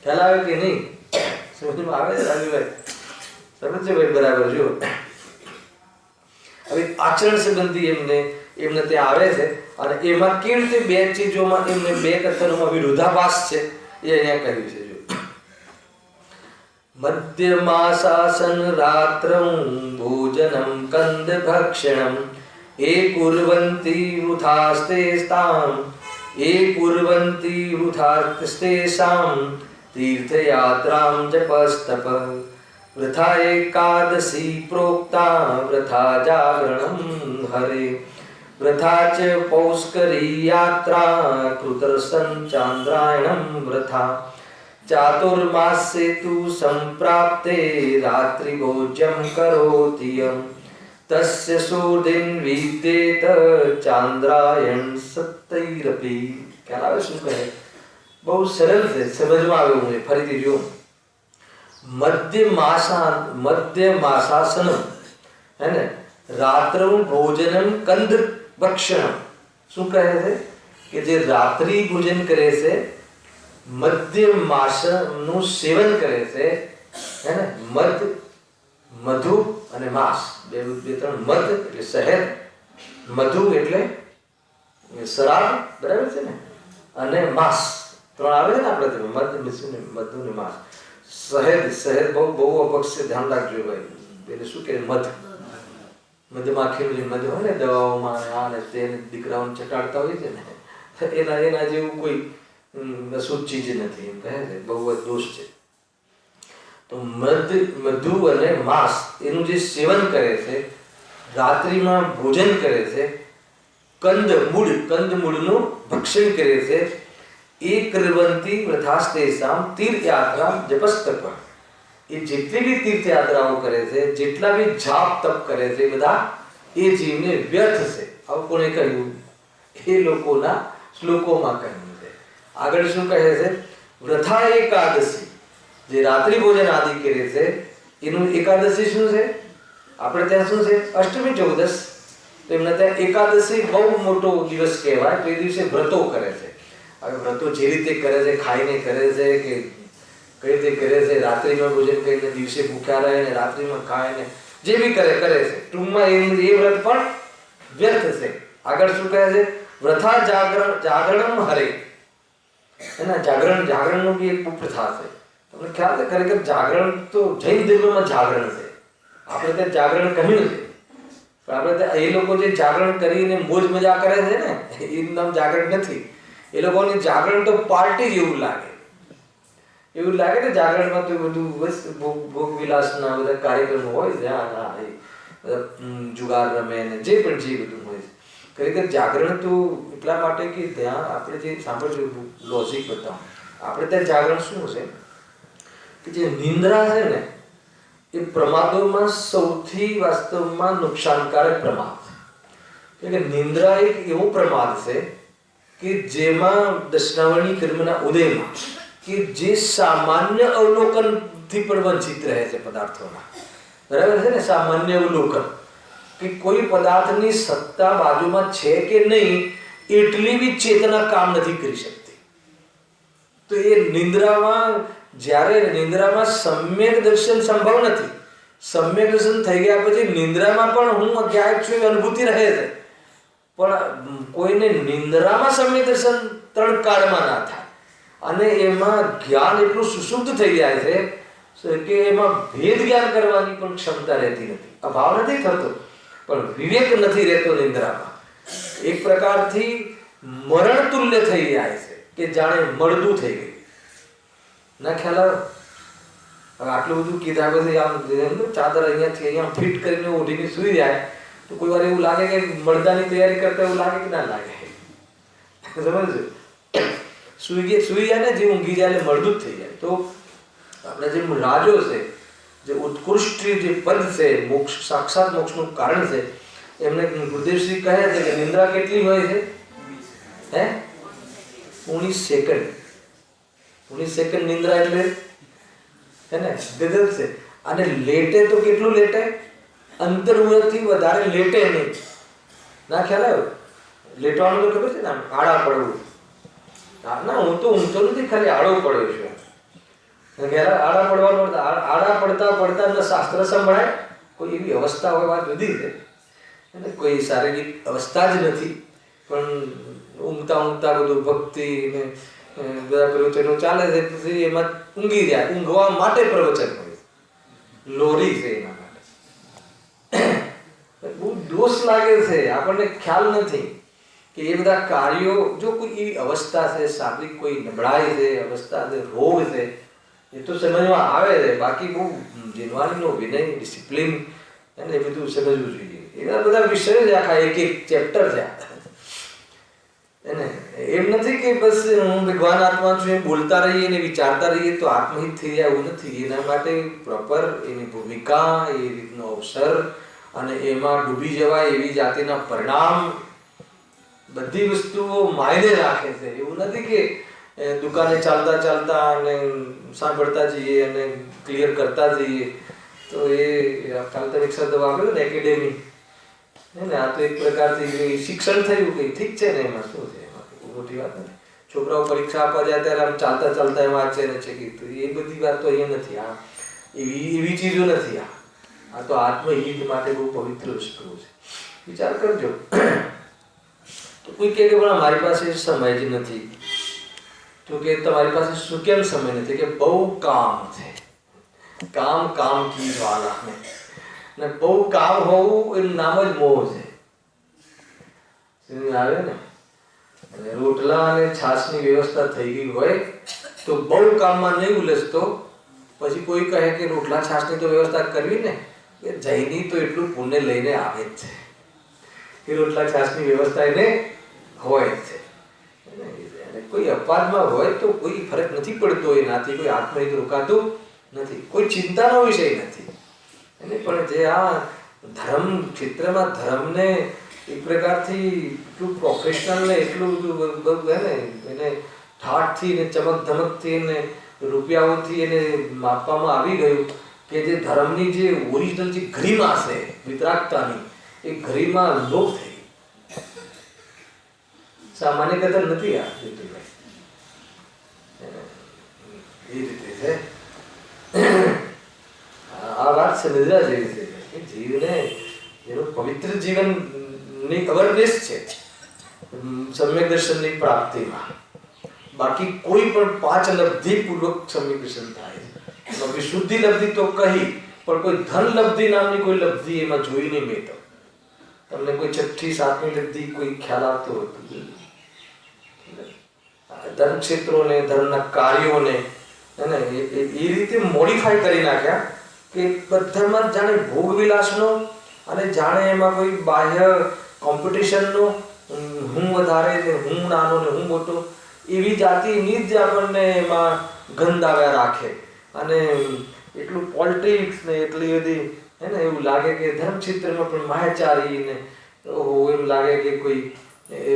ખ્યાલ આવે કે નહીં? સમજમાં આવે છે રાજુભાઈ? સમજ છે ભાઈ? બરાબર. જો હવે આચરણ સંબંધી એમને ત્યાં આવે છે, અને એમાં કેવી રીતે બે ચીજોમાં એમને બે કથનોમાં વિરોધાભાસ છે એ અહીંયા કહ્યું છે. જો મધ્યમાસાસન રાત્રં ભોજનમ કંદ ભક્ષણમ એ કુર્વંતી વૃથાસ્તેસ્તામ એ કુર્વંતી વૃથાસ્તેષાં તીર્થયાત્રાં જપસ્તપ વૃથા એકાદશી પ્રોક્તા વૃથા જાગરણમ હરે વૃથા ચ પૌષ્કરી યાત્રા કૃતર્સન ચાંદ્રાયણમ વૃથા ચાતુર્માસ્યે તુ સંપ્રાપ્તે રાત્રિ ભોજ્યમ કરોતિ યમ તસ્ય સુદિન વિદ્યેત ચાંદ્રાયણ સત્તૈરપી. ખ્યાલ આવે શું કહે? બહુ સરળ છે, સમજમાં આવે. હું ફરીથી જો મધ્યમાસાસનમ, હે ને, રાત્રમ ભોજનમ કંદ ભક્ષણમ. શું કહે છે? કે જે રાત્રિ ભોજન કરે છે, મધ્ય માસનું સેવન કરે છે, હે ને, મધુ અને માસ, બે ત્રણ. મધ એટલે શહેદ, મધુ એટલે શરાબ, બરાબર છે ને, અને માસ ત્રણ આવે છે ને આપણે મધુ ને માસ. શહેદ બહુ અપક્ષ છે, ધ્યાન રાખજો ભાઈ. એટલે શું કે મધમાખીનું જે મધ હોય ને દવાઓમાં, આ ને તેને દીકરાઓને ચટાડતા હોય છે ને, એના જેવું કોઈ અશુદ્ધ ચીજ નથી, એમ કહે છે. બહુ જ દોષ છે. તો મધુ અને માંસ એનું જે સેવન કરે છે, રાત્રિમાં ભોજન કરે છે, કંદમૂળનું ભક્ષણ કરે છે, એ કૃવંતી વૃથાસ્તેષાં તીર્થયાત્રા જપસ્તપ. એ જેટલી બી તીર્થયાત્રાઓ કરે છે, જેટલા બી જાપ તપ કરે છે, બધા એ જીવને વ્યર્થ છે. આવું કોને કહ્યું? એ લોકોના શ્લોકોમાં કહ્યું છે. આગળ શું કહે છે? વૃથા એકાદશી, જે રાત્રિ ભોજન આદિ કરે છે, એનું એકાદશી શું છે? આપણે ત્યાં શું છે? અષ્ટમી ચૌદશ. તો એમને ત્યાં એકાદશી બહુ મોટો દિવસ કહેવાય. તો એ દિવસે વ્રતો કરે છે. હવે વ્રતો જે રીતે કરે છે, ખાઈને કરે છે કે કઈ રીતે કરે છે, રાત્રિમાં ભોજન કરીને દિવસે ભૂખ્યા રહે ને રાત્રિમાં ખાય ને જે બી કરે છે, ટૂંકમાં એ વ્રત પણ વ્યર્થ છે. આગળ શું કહે છે? વૃથા જાગરણમ હરે. એના જાગરણનું બી એક પ્રથા છે. તમને ખ્યાલ છે? ખરેખર જાગરણ તો જૈન ધર્મમાં જાગરણ છે. આપણે ત્યાં જાગરણ કહ્યું છે, પણ આપણે ત્યાં એ લોકો જે જાગરણ કરીને મોજ મજા કરે છે ને, એનું નામ જાગરણ નથી. એ લોકોને જાગરણ તો પાર્ટી જેવું લાગે. એવું લાગે ને જાગરણમાં તો બધું બસ ભોગ વિલાસના બધા કાર્યક્રમો હોય છે, જુગાર રમે ને જે પણ જે બધું હોય છે. ખરેખર જાગરણ તો એટલા માટે કે ત્યાં આપણે જે સાંભળજો લોજિક બતાવો. આપણે ત્યાં જાગરણ શું છે કે જે નિંદ્રા છે ને, એ પ્રમાદોમાં સૌથી વાસ્તવમાં નુકસાનકારક પ્રમાદ છે. એટલે નિંદ્રા એક એવો પ્રમાદ છે કે જેમાં દશનાવર્ણી કર્મના ઉદયમાં કે જે સામાન્ય અવલોકનથી પણ વંચિત રહે છે પદાર્થોના. બરાબર છે ને? સામાન્ય અવલોકન કે કોઈ પદાર્થની સત્તા બાજુમાં છે કે નહીં એટલી બી ચેતના કામ નથી કરી શકતી. તો એ નિંદ્રામાં, જ્યારે નિંદ્રામાં સમ્યક દર્શન સંભવ નથી. સમ્યક દર્શન થઈ ગયા પછી નિંદ્રામાં પણ હું અજ્ઞાયક છું એવી અનુભૂતિ રહે છે, પણ કોઈને નિંદ્રામાં સમ્યક દર્શન ત્રણ કાળમાં ના થાય. અને એમાં જ્ઞાન એટલું સુષુપ્ત થઈ જાય છે કે એમાં ભેદ જ્ઞાન કરવાની પણ ક્ષમતા રહેતી નથી. અભાવ નથી થતો, પણ વિવેક નથી રહેતો નિંદ્રામાં. એક પ્રકારથી મરણ તુલ્ય થઈ જાય છે કે જાણે મળદું થઈ ગયું. ના ખ્યાલ આવે? હવે આટલું બધું કીધા પછી આમ ચાદર અહીંયાથી અહીંયા ફિટ કરીને ઉઠીને સૂઈ જાય તો કોઈ વાર એવું લાગે કે મળદાની તૈયારી કરતા એવું લાગે કે ના લાગે? સમજ સૂઈ જાય ને જે ઊંઘી જાય એટલે મળદું જ થઈ જાય. તો આપણે જે રાજો છે, જે ઉત્કૃષ્ટ જે પદ છે, મોક્ષ સાક્ષાત મોક્ષનું કારણ છે, એમને ગુરુદેવશ્રી કહે છે કે નિંદ્રા કેટલી હોય છે? 19 સેકન્ડ. 19 સેકન્ડ નિંદ્રા એટલે હે ને ગજબ છે. અને લેટે તો કેટલું લેટે? અંતર્મુખથી વધારે લેટે નહીં. ના ખ્યાલ આવ્યો? લેટવાનું તો ખબર છે ને, આડા પડવું. ના, હું તો ઊંઘતો નથી, ખાલી આડો પડ્યો છું. આડા પડવાનો આડા પડતા પડતા શાસ્ત્ર સંભળાય. કોઈ એવી અવસ્થા હોય, વાત જુદી છે, એટલે કોઈ શારીરિક અવસ્થા જ નથી, પણ ઊંઘતા બધું ભક્તિ ને બધા પ્રવચનો ચાલે છે, પછી એમાં ઊંઘી જાય. ઊંઘવા માટે પ્રવચન હોય, લોરી છે એના માટે. બહુ દોષ લાગે છે, આપણને ખ્યાલ નથી કે એ બધા કાર્યો, જો કોઈ એવી અવસ્થા છે, શારીરિક કોઈ નબળાઈ છે, અવસ્થા છે, રોગ છે, એ તો સમજમાં આવે છે. બાકી બહુ જીનવાણીનો વિનય, ડિસિપ્લિન અને એ બધું સમજવું જોઈએ. એના બધા વિષયો છે, આખા એક ચેપ્ટર છે. એને એમ નથી કે બસ હું ભગવાન આત્મા છું એમ બોલતા રહીએ ને વિચારતા રહીએ તો આત્મહિત થઈ જાય, એવું નથી. એના માટે પ્રોપર એની ભૂમિકા, એ રીતનો અવસર અને એમાં ડૂબી જવાય એવી જાતિના પરિણામ, બધી વસ્તુઓ માયને રાખે છે. એવું નથી કે દુકાને ચાલતા અને સાંભળતા જઈએ અને ક્લિયર કરતા જઈએ. તો એ કાલ તમે એક શબ્દ વાપર્યો ને, એકેડેમી, ને આ તો એક પ્રકારથી શિક્ષણ થયું કે ઠીક છે ને, એમાં શું છે, એમાં મોટી વાત નથી. છોકરાઓ પરીક્ષા આપવા જાય ત્યારે આમ ચાલતા એમ વાંચે ને છે કે એ બધી વાત તો અહીંયા નથી. આ એવી ચીજો નથી. આ તો આત્મહિત માટે બહુ પવિત્ર વસ્તુ છે. વિચાર કરજો. તો કોઈ કહે કે પણ મારી પાસે સમય જ નથી. તો કે તમારી પાસે શું કેમ સમય નથી? કે બહુ કામ છે. કામ કી જ્વાલા ને બહુ કામ હોવું એનું નામ જ મોહ છે. આવે ને, રોટલા અને છાશની વ્યવસ્થા થઈ ગઈ હોય તો બહુ કામમાં નહીં ઉલઝતો. પછી કોઈ કહે કે રોટલા છાશની તો વ્યવસ્થા કરવી ને, કે જઈની તો એટલું પુણ્ય લઈને આવે જ છે કે રોટલા છાશની વ્યવસ્થા એને હોય જ છે. કોઈ અપવાદમાં હોય તો કોઈ ફરક નથી પડતો, એનાથી કોઈ આત્મહિત રોકાતું નથી, કોઈ ચિંતાનો વિષય નથી. પણ જે આ ધર્મ ક્ષેત્રમાં ધર્મને એક પ્રકારથી એટલું પ્રોફેશનલ ને એટલું બધું હે ને, એને ઠાઠથી ને ચમક ધમકથી ને રૂપિયાઓથી એને માપવામાં આવી ગયું કે જે ધર્મની જે ઓરિજિનલ જે ગરિમા છે વિતરાગતાની, એ ગરિમા લોપ થઈ. સામાન્ય કથા નથી આ એ રીતે છે. આ વાત સમજવા જેવી છે કે જીવને એનું પવિત્ર જીવનની અવેરનેસ છે સમ્યક દર્શનની પ્રાપ્તિમાં. બાકી કોઈ પણ 5 લબ્ધિ પૂર્વક સમ્યક દર્શન થાય. બાકી શુદ્ધિ લબ્ધિ તો કહી, પણ કોઈ ધન લબ્ધિ નામની કોઈ લબ્ધિ એમાં જોઈ નહીં મેં. તો તમને કોઈ 6ઠી 7મી લબ્ધિ કોઈ ખ્યાલ આવતો હતો? ધર્મ ક્ષેત્રોને, ધર્મના કાર્યોને એ રીતે મોડિફાઈ કરી નાખ્યા કે બધામાં જાણે ભોગવિલાસનો અને જાણે એમાં કોઈ બાહ્ય કોમ્પિટિશનનો, હું વધારે ને હું નાનો ને હું મોટો, એવી જાતિની જ આપણને એમાં ગંધ આવ્યા રાખે. અને એટલું પોલિટિક્સ ને એટલી બધી હે ને, એવું લાગે કે ધર્મ ક્ષેત્રમાં પણ માયાચારી ને એવું લાગે કે કોઈ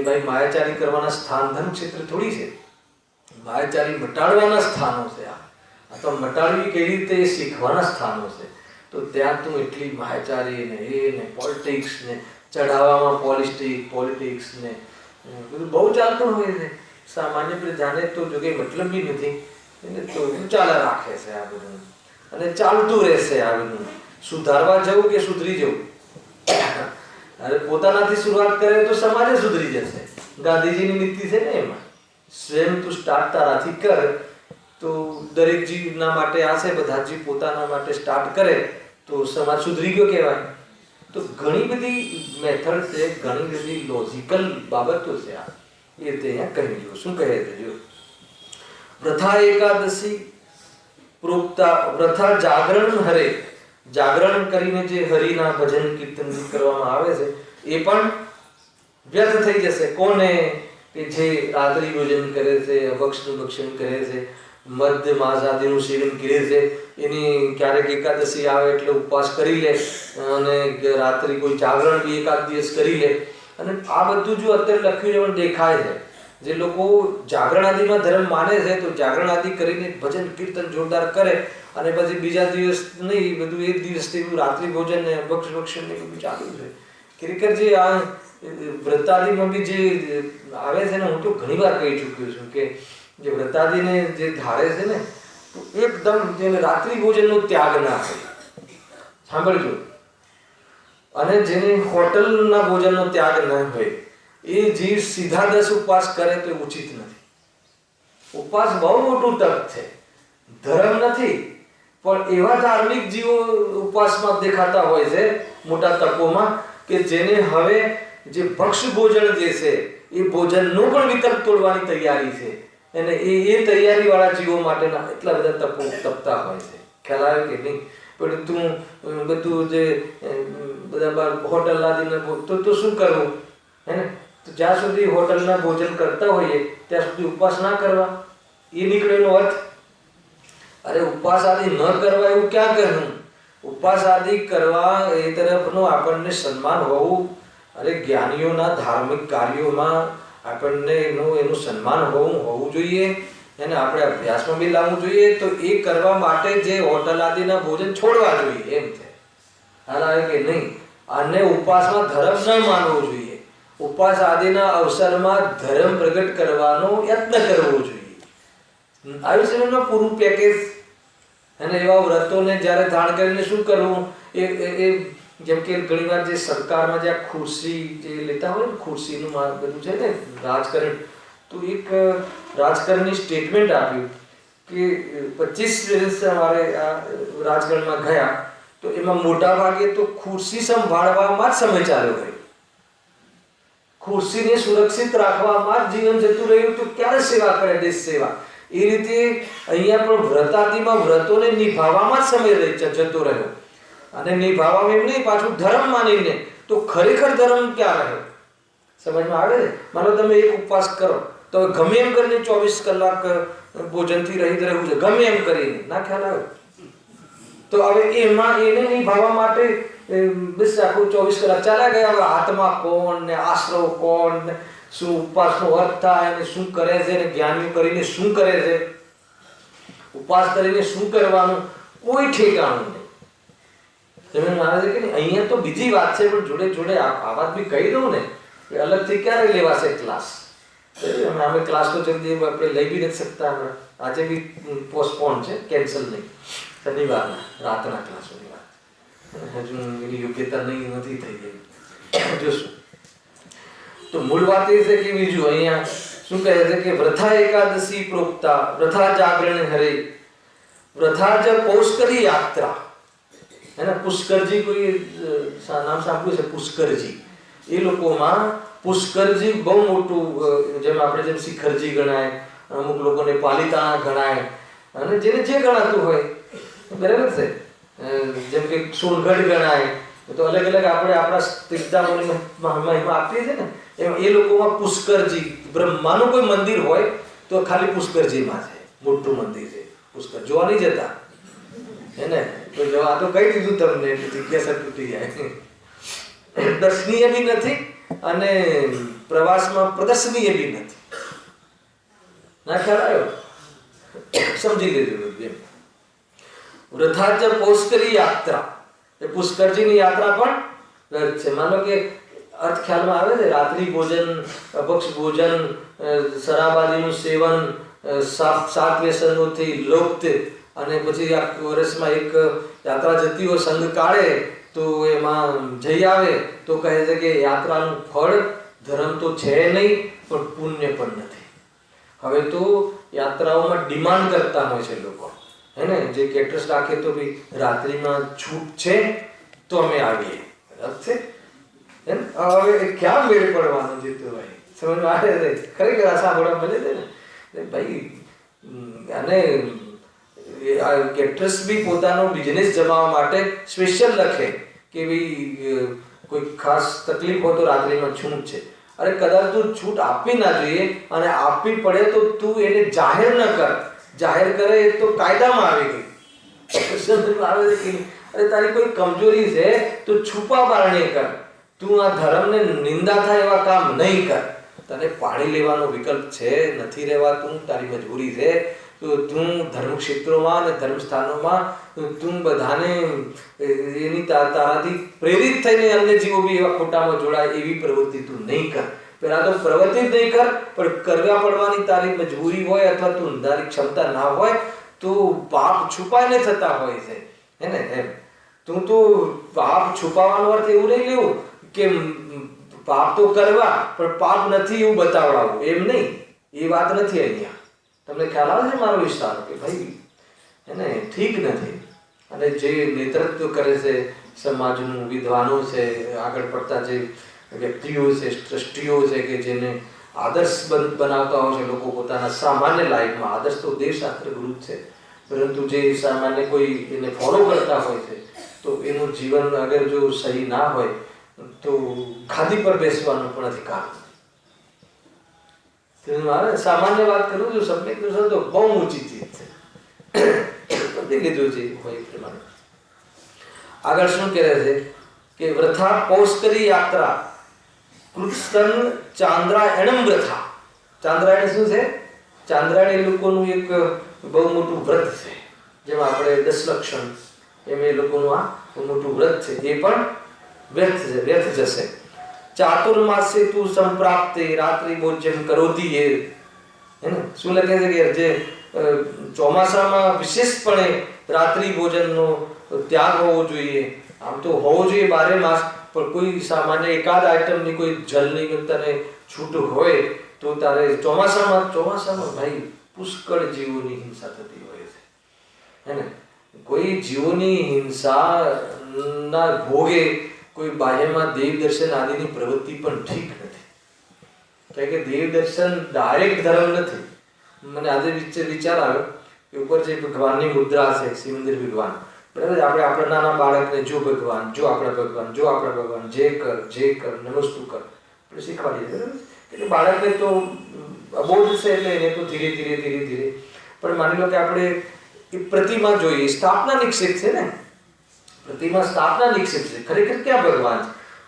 ભાઈ માયાચારી કરવાના સ્થાન ધર્મ ક્ષેત્ર થોડી છે. માયાચારી મટાડવાના સ્થાનો છે. આ તો મટાડવી કેવી રીતે એ શીખવાના સ્થાનો છે. તો ત્યાં તું એટલી માયાચારી ને એ ને પોલિટિક્સ ને ચઢાવવામાં પોલિટિક્સ ને બધું બહુ ચાલતું હોય છે. સામાન્ય રીતે જાણે તો જો કંઈ મતલબ બી નથી એને તો ચાલે રાખે છે આ બધું, અને ચાલતું રહેશે આ બધું. સુધારવા જવું કે સુધરી જવું, અરે પોતાનાથી શરૂઆત કરે તો સમાજ સુધરી જશે. ગાંધીજીની નીતિ છે ને, એમાં સ્વયં તું સ્ટાર્ટ તારાથી કર તો દરેક જીવના માટે આ છે. બધા જીવ પોતાના માટે સ્ટાર્ટ કરે તો સમાજ સુધરી ગયો કહેવાય. તો ઘણી બધી મેથડ છે, ઘણી બધી લોજિકલ બાબતો છે. આ એ રીતે અહીંયા કહી દો. શું કહે છે? જો પ્રથા એકાદશી પ્રોક્તા વ્રથા જાગરણ હરે, જાગરણ કરીને જે હરિના ભજન કીર્તન કરવામાં આવે છે એ પણ વ્યર્થ થઈ જશે. કોને? કે જે રાત્રિ ભોજન કરે છે, અભક્ષનું ભક્ષણ કરે છે, મધ માંસ આદિનું સેવન કરે છે, એની ક્યારેક એકાદશી આવે એટલે ઉપવાસ કરી લે અને રાત્રિ કોઈ જાગરણ બી એકાદ દિવસ કરી લે. અને આ બધું જો અત્યારે લખ્યું પણ દેખાય છે. જે લોકો જાગરણ આદિમાં ધર્મ માને છે તો જાગરણ આદિ કરીને ભજન કીર્તન જોરદાર કરે અને પછી બીજા દિવસ નહીં, બધું એક દિવસથી રાત્રિ ભોજન ને ભક્ષણ ને બધું ચાલુ છે. ખરેખર જે આ વ્રતાદિમાં બી જે આવે છે ને, હું તો ઘણી વાર કહી ચૂક્યો છું કે જે વ્રતાદિને જે ધારે છે ને તો એકદમ જેને રાત્રિ ભોજનનો ત્યાગ ના હોય, સાંભળજો, અને જેને હોટલના ભોજનનો ત્યાગ ન હોય એ જીવ સીધા 10 ઉપવાસ કરે તો ઉચિત નથી. ઉપવાસ બહુ મોટું તપ છે, ધર્મ નથી. પણ એવા ધાર્મિક જીવો ઉપવાસમાં દેખાતા હોય છે મોટા તપોમાં કે જેને હવે જે ભક્ષ ભોજન જે છે એ ભોજનનો પણ વિકલ્પ તોડવાની તૈયારી છે. અને એ તૈયારી વાળા જીવો માટેના એટલા બધા તપો તપતા હોય છે. ખ્યાલ આવે કે નહીં? પણ તું બધું જે બધા હોટલ આદિને તો શું કરવું હે ને? તો જ્યાં સુધી હોટલના ભોજન કરતા હોઈએ ત્યાં સુધી ઉપવાસ ના કરવા, એ નીકળેલો અર્થ. અરે ઉપવાસ આદિ ન કરવા એવું ક્યાં કહ્યું? ઉપવાસ આદિ કરવા એ તરફનો આપણને સન્માન હોવું, અરે જ્ઞાનીઓના ધાર્મિક કાર્યોમાં આપણને એનું સન્માન હોવું જોઈએ. એને આપણે અભ્યાસમાં બી લાવવું જોઈએ. તો એ કરવા માટે જે હોટલ આદિના ભોજન છોડવા જોઈએ એમ છે. હાલ આવે કે નહીં? અને ઉપવાસમાં ધર્મ ન માનવો જોઈએ. ઉપવાસ આદિના અવસરમાં ધર્મ પ્રગટ કરવાનો યત્ન કરવો જોઈએ. આયુષ્યમાં પૂરું પેકેજ. અને એવા વ્રતોને જ્યારે ધારણ કરીને શું કરવું? એ જેમ કે ઘણી વાર જે સરકારમાં જે ખુરશી જે લેતા હોય ને, ખુરશીનું બધું છે ને રાજકારણ, તો એક રાજકારણની સ્ટેટમેન્ટ આપ્યું કે 25 વર્ષ અમારે આ રાજકારણમાં ગયા તો એમાં મોટા ભાગે તો ખુરશી સંભાળવામાં જ સમય ચાલ્યો ગયો. ખુરશીને સુરક્ષિત રાખવામાં જ જીવન જતું રહ્યું. તો ક્યારે સેવા કરે દેશ સેવા? એ રીતે અહીંયા પણ વ્રતાદિમાં વ્રતોને નિભાવવામાં જ સમય જતો રહ્યો. અને નિભાવવામાં એમ નહીં, પાછું ધર્મ માનીને, તો ખરેખર ધર્મ ક્યાં રહ્યો? સમજમાં આવે છે? માનો તમે એક ઉપવાસ કરો તો ગમે એમ કરીને 24 કલાક ભોજનથી રહિત રહેવું છે, ગમે એમ કરીને, ના ખ્યાલ આવે? તો હવે એમાં એને નિભાવવા માટે બસ આખું 24 કલાક ચાલ્યા ગયા. હવે આત્મા કોણ ને આશ્રવ કોણ ને શું ઉપવાસનો અર્થ થાય ને શું કરે છે ને જ્ઞાનીઓ કરીને શું કરે છે, ઉપવાસ કરીને શું કરવાનું, કોઈ ઠેકાણું નહીં. તમે માને છે કે નહીં? અહીંયા તો બીજી વાત છે પણ જોડે જોડે આ વાત બી કહી દઉં ને, અલગથી ક્યારે લેવાશે ક્લાસ? અમે ક્લાસ તો જલ્દી આપણે લઈ બી નથી શકતા. હમણાં આજે બી પોસ્ટપોન છે, કેન્સલ નહીં. શનિવારના રાતના ક્લાસોની વાત હજુ એની યોગ્યતા નથી થઈ ગઈ. જોશું. તો મૂળ વાત એ છે કે બીજું અહીંયા શું કહે છે કે વ્રથા એકાદશી પ્રોક્તા વ્રથા જાગરણ હરે વ્રથા જ પૌષ્કરી યાત્રા. એના પુષ્કરજી કોઈ નામ સાંભળ્યું છે? પુષ્કરજી. એ લોકોમાં પુષ્કરજી બહુ મોટું, જેમ આપણે જેમ શિખરજી ગણાય, અમુક લોકોને પાલિતાણા ગણાય, અને જેને જે ગણાતું હોય બરાબર છે. જેમ કે સોનગઢ ગણાય. તો અલગ અલગ આપણે આપણા તીર્થધામોની મહિમા આપીએ છીએ ને, એમ એ લોકોમાં પુષ્કરજી, બ્રહ્માનું કોઈ મંદિર હોય તો ખાલી પુષ્કરજીમાં છે મોટું મંદિર છે. પુષ્કર જોવા નહીં જતા હે ને? તો આ તો કહી દીધું તમને, જિજ્ઞાસા તૂટી જાય. દર્શનીય બી નથી અને પ્રવાસમાં પ્રદર્શનીય બી નથી. ના ખ્યાલ આવ્યો? સમજી લેજો. વ્રથા જ પૌષ્કરી યાત્રા, એ પુષ્કરજીની યાત્રા પણ વ્યર્થ છે. માનો કે અર્થ ખ્યાલમાં આવે છે? રાત્રિ ભોજન, અભક્ષ ભોજન, શરાબાદીનું સેવન, સાત વ્યસનોથી લોપ્ત, અને પછી આ વર્ષમાં એક યાત્રા જતી હોય સંઘ કાઢે તો એમાં જઈ આવે તો કહે છે કે યાત્રાનું ફળ ધર્મ તો છે નહીં પણ પુણ્ય પણ નથી. હવે તો યાત્રાઓમાં ડિમાન્ડ કરતા હોય છે લોકો, હે ને? જે કેટરસ રાખે તો ભાઈ રાત્રિમાં છૂટ છે તો અમે આવીએ. છે હવે ક્યાં મેળ પડવાનું જીતુભાઈ? સમજમાં આવે છે? ખરેખર આ સાંભળવા મળે છે ને ભાઈ. અને એક્ટ્રેસ બી પોતાનો બિઝનેસ જમાવવા માટે સ્પેશિયલ લખે કે ભાઈ કોઈ ખાસ તકલીફ હોય તો રાત્રિમાં છૂટ છે. અરે કદાચ તું છૂટ આપવી ના જોઈએ અને આપવી પડે તો તું એને જાહેર ન કર. જાહેર કરે એ તો કાયદામાં આવી ગઈ. આવે છે કે અરે તારી કોઈ કમજોરી છે તો છુપા બારણે કર. તું આ ધર્મને નિંદા થાય એવા કામ નહીં કર. તને પાણી લેવાનો વિકલ્પ છે, નથી રહેવાતું, તારી મજબૂરી છે, તો તું ધર્મ ક્ષેત્રોમાં અને ધર્મ સ્થાનોમાં તું બધાને એની તારાથી પ્રેરિત થઈને અન્ય જીવો બી એવા ખોટામાં જોડાય એવી પ્રવૃત્તિ તું નહીં કર. પેલા તો પ્રવૃત્તિ જ નહીં કર, પણ કરવા પડવાની તારી મજબૂરી હોય અથવા તું તારી ક્ષમતા ના હોય તો પાપ છુપાઈને થતા હોય છે, હે ને? એમ તું તો પાપ છુપાવવાનો અર્થ એવું નહીં લેવું કે પાપ તો કરવા પણ પાપ નથી એવું બતાવડાવું, એમ નહીં. એ વાત નથી અહીંયા. તમને ખ્યાલ આવે છે મારો વિસ્તાર કે ભાઈ એને ઠીક નથી. અને જે નેતૃત્વ કરે છે સમાજનું, વિદ્વાનો છે, આગળ પડતા જે વ્યક્તિઓ છે, ટ્રસ્ટીઓ છે કે જેને આદર્શ બનાવતા હોય છે લોકો પોતાના સામાન્ય લાઈફમાં. આદર્શ તો દેવશાસ્ત્ર ગુરુ જ છે, પરંતુ જે સામાન્ય કોઈ એને ફોલો કરતા હોય છે તો એનું જીવન અગર જો સહી ના હોય તો ગાદી પર બેસવાનો પણ અધિકાર. સામાન્ય વાત કરું છું, સબ્જેક્ટ તો બહુ ઊંચી ચીજ છે, બધી લીધું છે હોય પ્રમાણે. આગળ શું કહે છે કે વ્રથા પૌષ્કરી યાત્રા કૃત્સ્તન ચાંદ્રાયણમ વ્રથા. ચાંદ્રાયણ શું છે? ચાંદ્રાયણ એ લોકોનું એક બહુ મોટું વ્રત છે. જેમ આપણે 10 લક્ષણ એમ એ લોકોનું આ મોટું વ્રત છે, એ પણ વ્યર્થ જશે. ચાતુર્માસે તું સંપ્રાપ્તે રાત્રિ ભોજન કરોતી હે ને? શું લખે છે કે જે ચોમાસામાં વિશેષપણે રાત્રિ ભોજનનો ત્યાગ હોવો જોઈએ. આમ તો હોવો જોઈએ 12 માસ, પણ કોઈ સામાન્ય એકાદ આઈટમની કોઈ જલની તને છૂટ હોય તો તારે ચોમાસામાં ભાઈ પુષ્કળ જીવોની હિંસા થતી હોય છે, હે ને? કોઈ જીવોની હિંસાના ભોગે કોઈ બાહ્યમાં દેવ દર્શન આદિની પ્રવૃત્તિ પણ ઠીક નથી. કારણ કે દેવ દર્શન ડાયરેક્ટ ધર્મ નથી. મને આજે વિચાર આવ્યો કે ઉપર જે ભગવાનની મુદ્રા છે, શિવમંદિર ભગવાન, બરાબર? આપણે આપણા નાના બાળકને જો ભગવાન, જો આપણા ભગવાન, જો આપણા ભગવાન, જે કર નમસ્તુ કર આપણે શીખવાડીએ, બરાબર? એટલે બાળકને તો અબોધ છે એટલે એને તો ધીરે ધીરે પણ માની લો કે આપણે એ પ્રતિમા જોઈએ, સ્થાપના નિક્ષેપ છે ને, प्रतिमा स्थापना निक्षेप से खरेखर क्या भगवान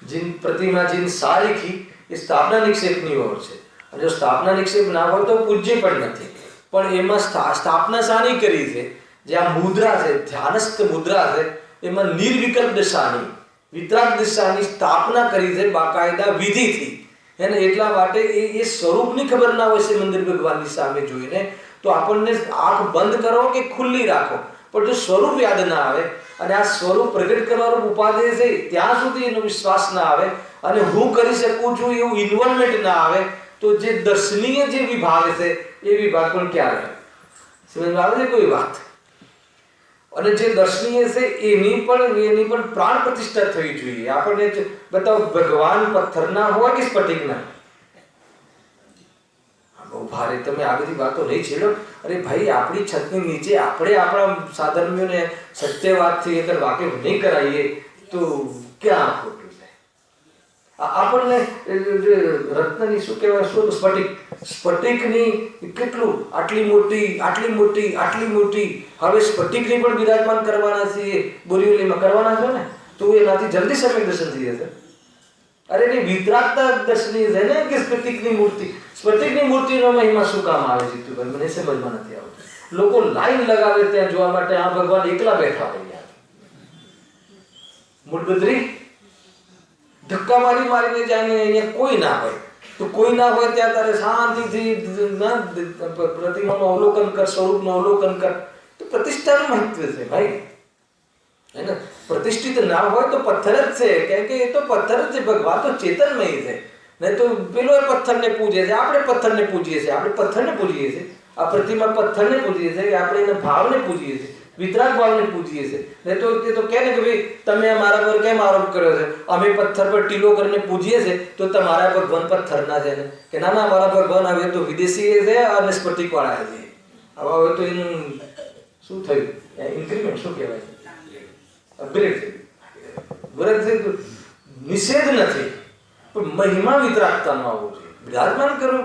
जिन प्रतिमा जिन सारी की ये स्थापना निक्षेपની ઓર છે. અને જો સ્થાપના નિક્ષેપ ના હોય તો પૂજ્ય પણ નથી. પણ એમાં સ્થાપના શાની કરી છે? જે આ મુદ્રા છે, ધ્યાનસ્થ મુદ્રા છે, એમાં નિર્વિકલ્પ દશાની, વિતરાગ દશાની સ્થાપના કરી છે બાકાયદા વિધિથી. એને એટલા માટે એ સ્વરૂપની ખબર ના હોય છે મંદિર ભગવાનની સામે જોઈને તો આપણને આંખ બંધ કરો કે ખુલ્લી રાખો, પણ જો સ્વરૂપ યાદ ના આવે અને આ સ્વરૂપ પ્રગટ કરવાનો ઉપાદેય છે ત્યાં સુધી એનો વિશ્વાસ ના આવે અને હું કરી શકું છું એવું ઇન્વોલ્વમેન્ટ ના આવે તો જે દર્શનીય જે વિભાગ છે એ વિભાગ પણ ક્યાં રહે? સમજમાં આવે છે કોઈ વાત? અને જે દર્શનીય છે એની પણ પ્રાણ પ્રતિષ્ઠા થવી જોઈએ. આપણને બતાવો, ભગવાન પથ્થરના હોય કે સ્ફટિકના? બહુ ભારે તમે આ બધી વાતો નહીં છેડો. અરે ભાઈ, આપણી છતની નીચે આપણે આપણા સાધર્મીઓને સત્યવાદથી અગર વાકેફ નહીં કરાવીએ તો ક્યાં ખોટું છે? આપણને રત્નની શું કહેવાય, શું સ્ફટિકની કેટલું આટલી મોટી હવે સ્ફટિકની પણ બિરાજમાન કરવાના છીએ, બોરીવલીમાં કરવાના છો ને, તો એનાથી જલ્દી સમ્યક દર્શન થઈ જશે. અરે નહીં, વિતરાગતા દર્શનીય છે ને કે સ્ફટિકની મૂર્તિનો મહિમા શું કામ આવે છે? જીતુભાઈ, મને સમજમાં નથી આવતું. લોકો લાઈન લગાવે ત્યાં જોવા માટે, આ ભગવાન એકલા બેઠા હોય. મૂળબદ્રી ધક્કા મારીને જાય, અહીંયા કોઈ ના હોય તો કોઈ ના હોય ત્યાં તારે શાંતિથી પ્રતિમાનું અવલોકન કર, સ્વરૂપનું અવલોકન કર. તો પ્રતિષ્ઠાનું મહત્વ છે ભાઈ, હે ને? પ્રતિષ્ઠિત ના હોય તો પથ્થર જ છે, કેમ કે એ તો પથ્થર જ છે. ભગવાન તો ચેતનમય છે. નહીં તો પેલો પથ્થરને પૂજે છે, આપણે પથ્થરને પૂજીએ છીએ. આ પ્રતિમા પથ્થરને પૂજીએ છીએ, આપણે એના ભાવને પૂજીએ છીએ, વિતરાગ ભાવને પૂજીએ છીએ. નહીં તો તે તો કહે ને કે ભાઈ તમે મારા પર કેમ આરોપ કર્યો છે? અમે પથ્થર પર ટીલો કરીને પૂજીએ છીએ તો તમારા ભગવાન પથ્થરના છે ને? કે ના, અમારા ભગવાન હવે તો વિદેશી છે અને સ્ફટિક વાળા છે. હવે તો એનું શું થયું? ઇન્ક્રીમેન્ટ શું કહેવાય? અપગ્રેડ થયું. બરાબર છે. નિષેધ નથી, પણ મહિમા વિતરાગતાનો આવવો જોઈએ. બિરાજમાન કરો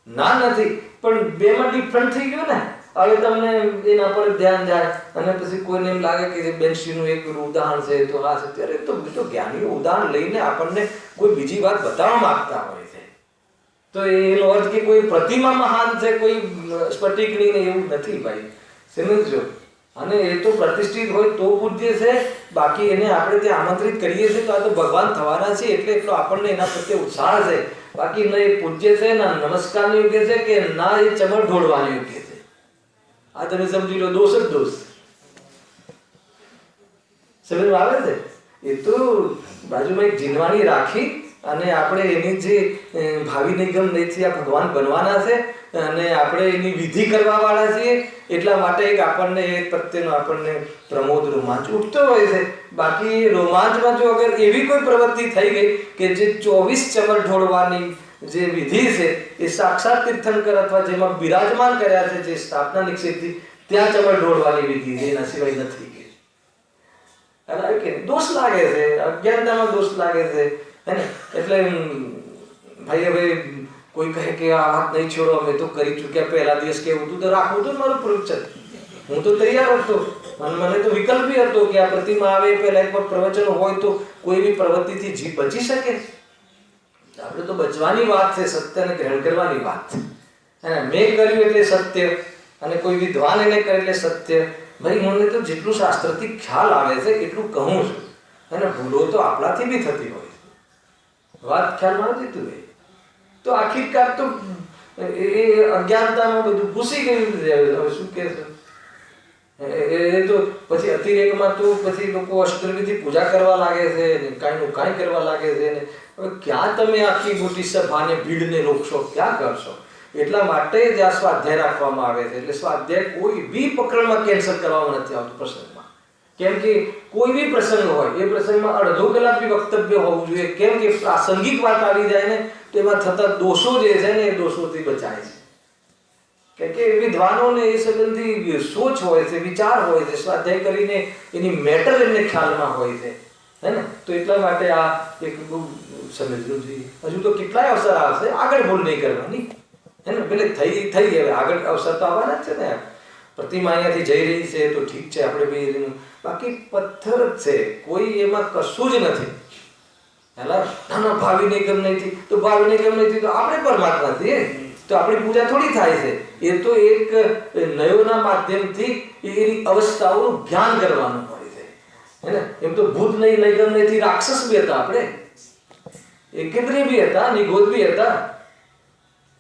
ના નથી, પણ બેમાં ડિફરન્ટ થઈ ગયું ને. હવે તમને એના પર ધ્યાન જાય અને પછી કોઈને એમ લાગે કે બેનશીનું એક ઉદાહરણ છે તો આ છે, ત્યારે તો જ્ઞાનીઓ ઉદાહરણ લઈને આપણને કોઈ બીજી વાત બતાવવા માંગતા હોય છે. તો એનો અર્થ કે કોઈ પ્રતિમા મહાન છે, કોઈ સ્ફટિકની ને એવું નથી ભાઈ, સમજો. અને એ તો પ્રતિષ્ઠિત હોય તો પૂજ્ય છે, બાકી એને આપણે ત્યાં આમંત્રિત કરીએ છીએ તો આ તો ભગવાન થવાના છે એટલે એટલો આપણને એના પ્રત્યે ઉત્સાહ છે. બાકી ન એ પૂજ્ય છે, ના નમસ્કારને યોગ્ય છે, કે ના એ ચમર ઢોળવાને યોગ્ય છે. આ તમે સમજી લો, દોષ જ દોષ. સમજ આવે છે? એ તો બાજુમાં એક જીનવાણી રાખી અને આપણે એની જે ભાવિ નિગમ નહીંથી આ ભગવાન બનવાના છે અને આપણે એની વિધિ કરવા વાળા છીએ, એટલા માટે એક આપણને એ પ્રત્યેનો આપણને પ્રમોદ રોમાંચ ઉઠતો હોય છે. બાકી રોમાંચમાં જો અગર એવી કોઈ પ્રવૃત્તિ થઈ ગઈ કે જે 24 ચમર ઢોળવાની જે વિધિ છે એ સાક્ષાત તીર્થંકર અથવા જેમાં બિરાજમાન કર્યા છે, જે સ્થાપના નિક્ષેપથી ત્યાં ચમર ઢોળવાની વિધિ છે, એના સિવાય નથી ગઈ. કે દોષ લાગે છે, અજ્ઞાનતામાં દોષ લાગે છે, હે ને? એટલે ભાઈ હવે કોઈ કહે કે આ વાત નહીં છોડો, અમે તો કરી ચૂક્યા, પહેલા દિવસ કેવું હતું તો રાખવું હતું મારું પ્રવચન, હું તો તૈયાર હતો. મને તો વિકલ્પ બી હતો કે આ પ્રતિમા આવે પહેલા એક પ્રવચન હોય તો કોઈ બી પ્રવૃત્તિથી જીવ બચી શકે. આપણે તો બચવાની વાત છે, સત્યને ગ્રહણ કરવાની વાત છે. મેં કર્યું એટલે સત્ય, અને કોઈ વિદ્વાન એને કરે એટલે સત્ય. ભાઈ મને તો જેટલું શાસ્ત્રથી ખ્યાલ આવે છે એટલું કહું છું, અને ભૂલો તો આપણાથી બી થતી હોય છે. વાત ખ્યાલમાં નથી તું એ તો આખિરકાર તો એ અજ્ઞાનતામાં બધું ઘૂસી ગયું. હવે શું કે છે એ તો પછી અતિરેકમાં તો પછી લોકો અષ્ટવિધિ પૂજા કરવા લાગે છે, કાંઈનું કાંઈ કરવા લાગે છે. હવે ક્યાં તમે આખી મોટી સભાને ભીડને રોકશો, ક્યાં કરશો? એટલા માટે જ આ સ્વાધ્યાય રાખવામાં આવે છે. એટલે સ્વાધ્યાય કોઈ બી પ્રકરણમાં કેન્સલ કરવામાં નથી આવતું પ્રસંગમાં. કેમ કે કોઈ બી પ્રસંગ હોય એ પ્રસંગમાં અડધો કલાક બી વક્તવ્ય હોવું જોઈએ. કેમ કે પ્રાસંગિક વાત આવી જાય ને તો એમાં થતા દોષો જે છે ને એ દોષોથી બચાય છે. કેમ કે વિદ્વાનોને એ સંબંધી સોચ હોય છે, વિચાર હોય છે, સ્વાધ્યાય કરીને એની મેટર એમને ખ્યાલમાં હોય છે, હે ને? તો એટલા માટે આ એક બહુ સમજવું જોઈએ. હજુ તો કેટલાય અવસર આવશે, આગળ ભૂલ નહીં કરવાની, હે ને? પેલે થઈ હવે આગળ અવસર તો આવવાના જ છે ને. પ્રતિમા અહીંયાથી જઈ રહી છે તો ઠીક છે, આપણે બી, બાકી પથ્થર જ છે, કોઈ એમાં કશું જ નથી. ના ભાવિ નિગમ નથી તો ભાવિ નિગમ નથી તો આપણે પરમાત્મા છીએ, તો આપણી પૂજા થોડી થાય છે. એ તો એક નયોના માધ્યમથી એની અવસ્થાઓનું ધ્યાન કરવાનું હોય છે, હે ને? એમ તો ભૂત નહીં, નિગમ નથી, રાક્ષસ બી હતા આપણે, એકેન્દ્રિય બી હતા, નિગોદ બી હતા.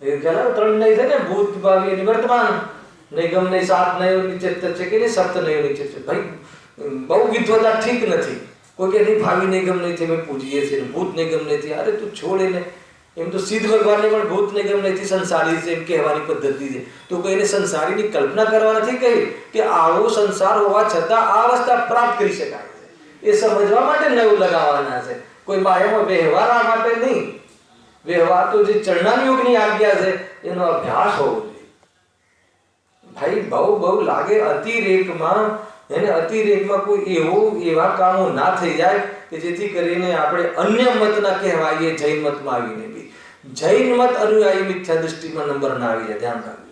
એ ખ્યાલ 3 નહીં છે ને, ભૂત, ભાવિ અને વર્તમાન. નિગમ નહીં 7 નયોની ચિત્ત છે કે 7 નયોની ચિત્ત છે. ભાઈ બહુ વિદ્વતા ઠીક નથી. કોઈ કે નહીં ભાવિ નિગમ નથી અમે પૂજીએ છીએ, ભૂત નિગમ નથી. અરે તું છોડે ને. એમ તો સિદ્ધ ભગવાનને પણ ભૂત નિગમ નથી, સંસારી છે એમ કહેવાની પદ્ધતિ છે. તો કોઈને સંસારીની કલ્પના કરવા નથી કહી કે આવો સંસાર હોવા છતાં આ અવસ્થા પ્રાપ્ત કરી શકાય છે. એ સમજવા માટે નવું લગાવવાના છે, કોઈ માયામાં વ્યવહાર માટે નહીં. વ્યવહાર તો જે ચરણાન યોગની આજ્ઞા છે એનો અભ્યાસ હોવો જોઈએ. ભાઈ બહુ લાગે અતિરેકમાં, એને અતિરેકમાં કોઈ એવા કામો ના થઈ જાય કે જેથી કરીને આપણે અન્ય મતના કહેવાઈએ જૈન મતમાં આવીને બી જૈન મત અનુયાયી મિથ્યા દૃષ્ટિમાં નંબર ના આવી જાય. ધ્યાન રાખજો.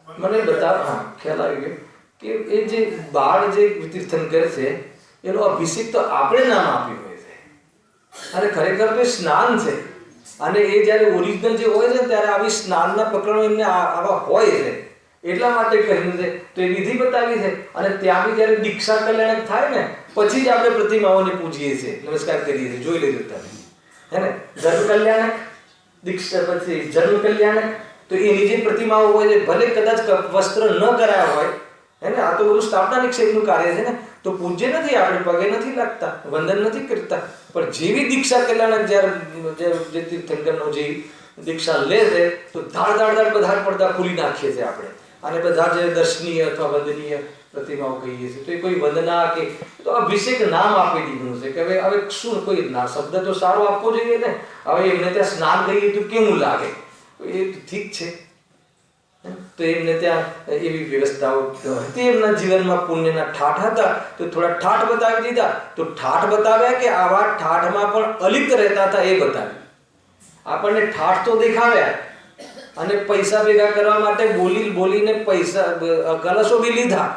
મને બતાવ, ખ્યાલ આવી ગયો કે એ જે બાળ જે તીર્થંકર છે એનો અભિષેક તો આપણે નામ આપ્યું હોય છે, અને ખરેખર તો સ્નાન છે. અને એ જ્યારે ઓરિજિનલ જે હોય છે ત્યારે આવી સ્નાનના પ્રકરણો એમને આવા હોય છે, એટલા માટે કહ્યું છે. તો એ વિધિ બતાવી છે. અને ત્યાં બી જ્યારે દીક્ષા કલ્યાણક થાય ને પછી જ આપણે પ્રતિમાઓને પૂજીએ છીએ, નમસ્કાર કરીએ છીએ. જોઈ લેજો તમે, હે ને? ધર્મ કલ્યાણક દીક્ષા, પછી જન્મ કલ્યાણક, તો એની જે પ્રતિમાઓ હોય છે ભલે કદાચ વસ્ત્ર ન કરાયા હોય, હે ને? આ તો બધું સ્થાપના નિક્ષેપનું કાર્ય છે ને, તો પૂજ્ય નથી, આપણે પગે નથી લાગતા, વંદન નથી કરતા. પણ જેવી દીક્ષા કલ્યાણક જ્યારે જે તીર્થંકરનો જે દીક્ષા લે છે તો ધાડ બધા પડદા ખોલી નાખીએ છીએ આપણે. આને બધા જે દર્શનીય અથવા વંદનીય પ્રતિમાઓ કહીએ છીએ, તો એ કોઈ વંદના કે તો અભિષેક નામ આપી દીધું છે કે હવે શું કોઈ શબ્દ તો સારો આપવો જોઈએ ને. હવે એમને ત્યાં સ્નાન કહીએ તો કેવું લાગે, એ ઠીક છે. તો એમને ત્યાં એવી વ્યવસ્થાઓ હતી, એમના જીવનમાં પુણ્યના ઠાઠ હતા તો થોડા ઠાઠ બતાવી દીધા. તો ઠાઠ બતાવ્યા કે આવા ઠાઠમાં પણ અલિપ્ત રહેતા હતા એ બતાવ્યું. આપણને ઠાઠ તો દેખાવ્યા અને પૈસા ભેગા કરવા માટે બોલીને પૈસા કલશો બી લીધા,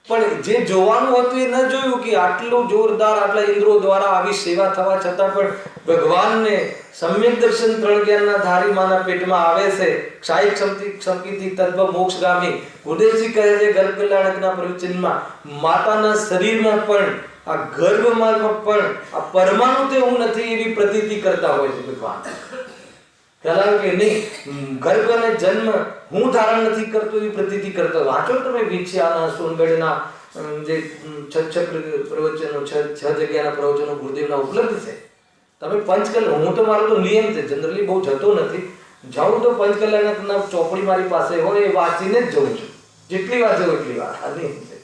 પણ જે જોવાનું હતું એ ન જોયું કે આટલું જોરદાર આટલા ઇન્દ્રો દ્વારા આવી સેવા થવા છતાં પણ ભગવાનને સમ્યક દર્શન 3 જ્ઞાનના ધારી માના પેટમાં આવે છે. ક્ષાયિક સંકિતિ તદ્ભવ મોક્ષગામી. ગુરુદેવજી કહે છે ગર્ભ કલ્યાણકના પ્રવચનમાં, માતાના શરીરમાં પણ આ ગર્ભમાં પણ આ પરમાણુ તે હું નથી એવી પ્રતીતિ કરતા હોય છે ભગવાન. ખ્યાલ કે નહીં, ગર્ભ અને જન્મ હું ધારણ નથી કરતો એવી પ્રતીતિ કરતા. વાંચો તમે વિછ્યાના સોનગઢના જે 6 પ્રવચનો 6 જગ્યાના પ્રવચનો ગુરુદેવના ઉપલબ્ધ છે. તમે પંચકલ્યાણ, હું તો મારો તો નિયમ છે, જનરલી બહુ જતો નથી, જાઉં તો પંચકલ્યાણકના ચોપડી મારી પાસે હોય એ વાંચીને જ જઉં છું. જેટલી વાર જાઉં એટલી વાર. આ નિયમ છે.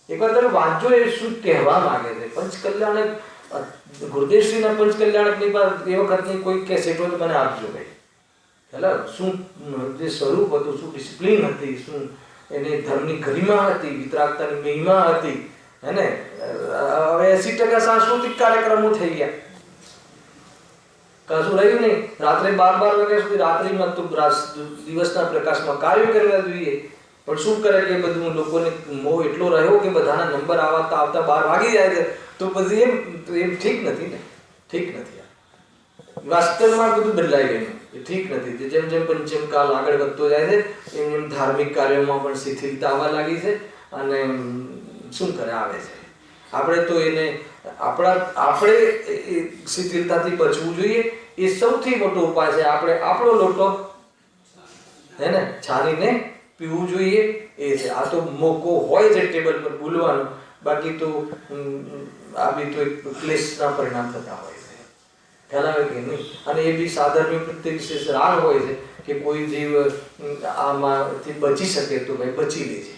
એકવાર તમે વાંચો એ શું કહેવા માંગે છે. પંચકલ્યાણક ગુરુદેવશ્રીના પંચકલ્યાણકની પર એ વખતની કોઈ કેસેટો તો મને આપજો ભાઈ. હેલો, શું જે સ્વરૂપ હતું, શું ડિસિપ્લિન હતી, શું એની ધર્મની ગરિમા હતી, વિતરાગતાની મહિમા હતી. હેને હવે 80% સાંસ્કૃતિક કાર્યક્રમો થઈ ગયા, કશું રહ્યું નહીં. રાત્રે 12 વાગ્યા સુધી રાત્રિમાં તો દિવસના પ્રકાશમાં કાર્ય કરવા જોઈએ, પણ શું કરે કે બધું લોકોને મોહ એટલો રહ્યો કે બધાના નંબર આવતા 12 વાગી જાય છે. તો પછી એમ ઠીક નથી ને, ઠીક નથી. વાસ્તવમાં બધું બદલાઈ ગયું, એ ઠીક નથી. જેમ જેમ પંચમ કાળ આગળ વધતો જાય છે એમ એમ ધાર્મિક કાર્યોમાં પણ શિથિલતા આવવા લાગી છે. અને શું કરે આવે છે, આપણે તો એને આપણે શિથિલતાથી બચવું જોઈએ. એ સૌથી મોટો ઉપાય છે. આપણે આપણો લોટો હે ને છાનીને પીવું જોઈએ. એ છે. આ તો મોકો હોય છે ટેબલ પર બોલવાનો, બાકી તો આ બી તો એક ક્લેશના પરિણામ થતા હોય છે. ખ્યાલ આવે કે નહીં? અને એ બી સાધર્મિક પ્રત્યે વિશેષ રાગ હોય છે કે કોઈ જીવ આમાંથી બચી શકે તો ભાઈ બચી લે છે.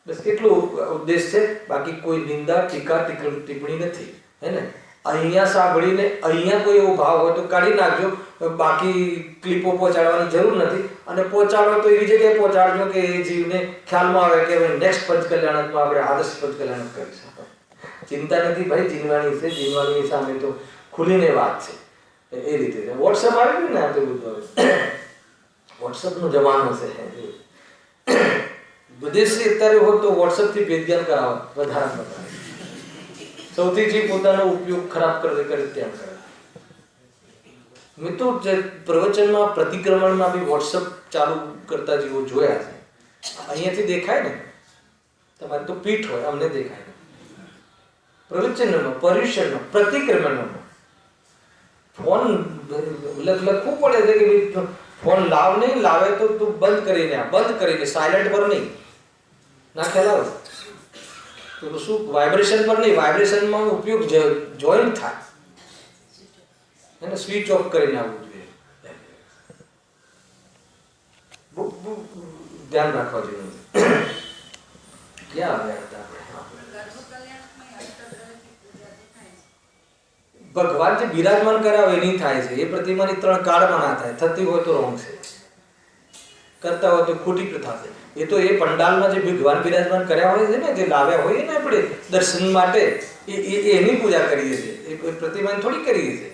બસ એટલો ઉદ્દેશ છે, બાકી કોઈ નિંદા ટીકા ટિપ્પણી નથી. હે ને અહીંયા સાંભળીને અહીંયા કોઈ એવો ભાવ હોય તો કાઢી નાખજો, બાકી ક્લિપો પહોંચાડવાની જરૂર નથી. અને પહોંચાડો તો એવી જગ્યાએ પહોંચાડજો કે એ જીવને ખ્યાલમાં આવે કે નેક્સ્ટ પંચકલ્યાણકમાં આપણે આદર્શ પંચકલ્યાણક કરીશું. ચિંતા નથી ભાઈ, જીનવાણી છે, જીનવાણીની સામે તો ખુલીને વાત છે. એ રીતે વોટ્સઅપ આવી ગયું ને, આ તો બધું વોટ્સઅપનો જમાનો છે. વિદેશી અત્યારે હોત તો વોટ્સઅપથી ભેદજ્ઞાન કરાવો વધારે. સૌથી જે પોતાનો ઉપયોગ ખરાબ કરે ત્યાં કરે. મેં તો પ્રવચનમાં પ્રતિક્રમણમાં બી વોટ્સઅપ ચાલુ કરતા જેવો જોયા છે. અહીંયાથી દેખાય ને, તમારે તો પીઠ હોય, અમને દેખાય. પ્રવચનમાં, પર્યુષણમાં, પ્રતિક્રમણમાં ફોન લખવું પડે છે કે ફોન લાવ નહીં, લાવે તો તું બંધ કરીને સાયલેન્ટ પર નહીં ના. ખ્યાલ આવે તો શું વાઇબ્રેશન પર નહીં, વાઇબ્રેશનમાં ઉપયોગ જોઈન્ટ થાય એને સ્વિચ ઓફ કરીને આવવું જોઈએ. ધ્યાન રાખવા જોઈએ. ક્યાં આવ્યા હતા ભગવાન જે બિરાજમાન કરાવે એની થાય છે. એ પ્રતિમાની 3 કાળમાં ના થાય. થતી હોય તો રોંગ છે, કરતા હોય તો ખોટી પ્રથા છે. એ તો એ પંડાલમાં જે ભગવાન બિરાજમાન કર્યા હોય છે ને, જે લાવ્યા હોય ને આપણે દર્શન માટે, એની પૂજા કરીએ છીએ. એ કોઈ પ્રતિમાની થોડી કરીએ છીએ.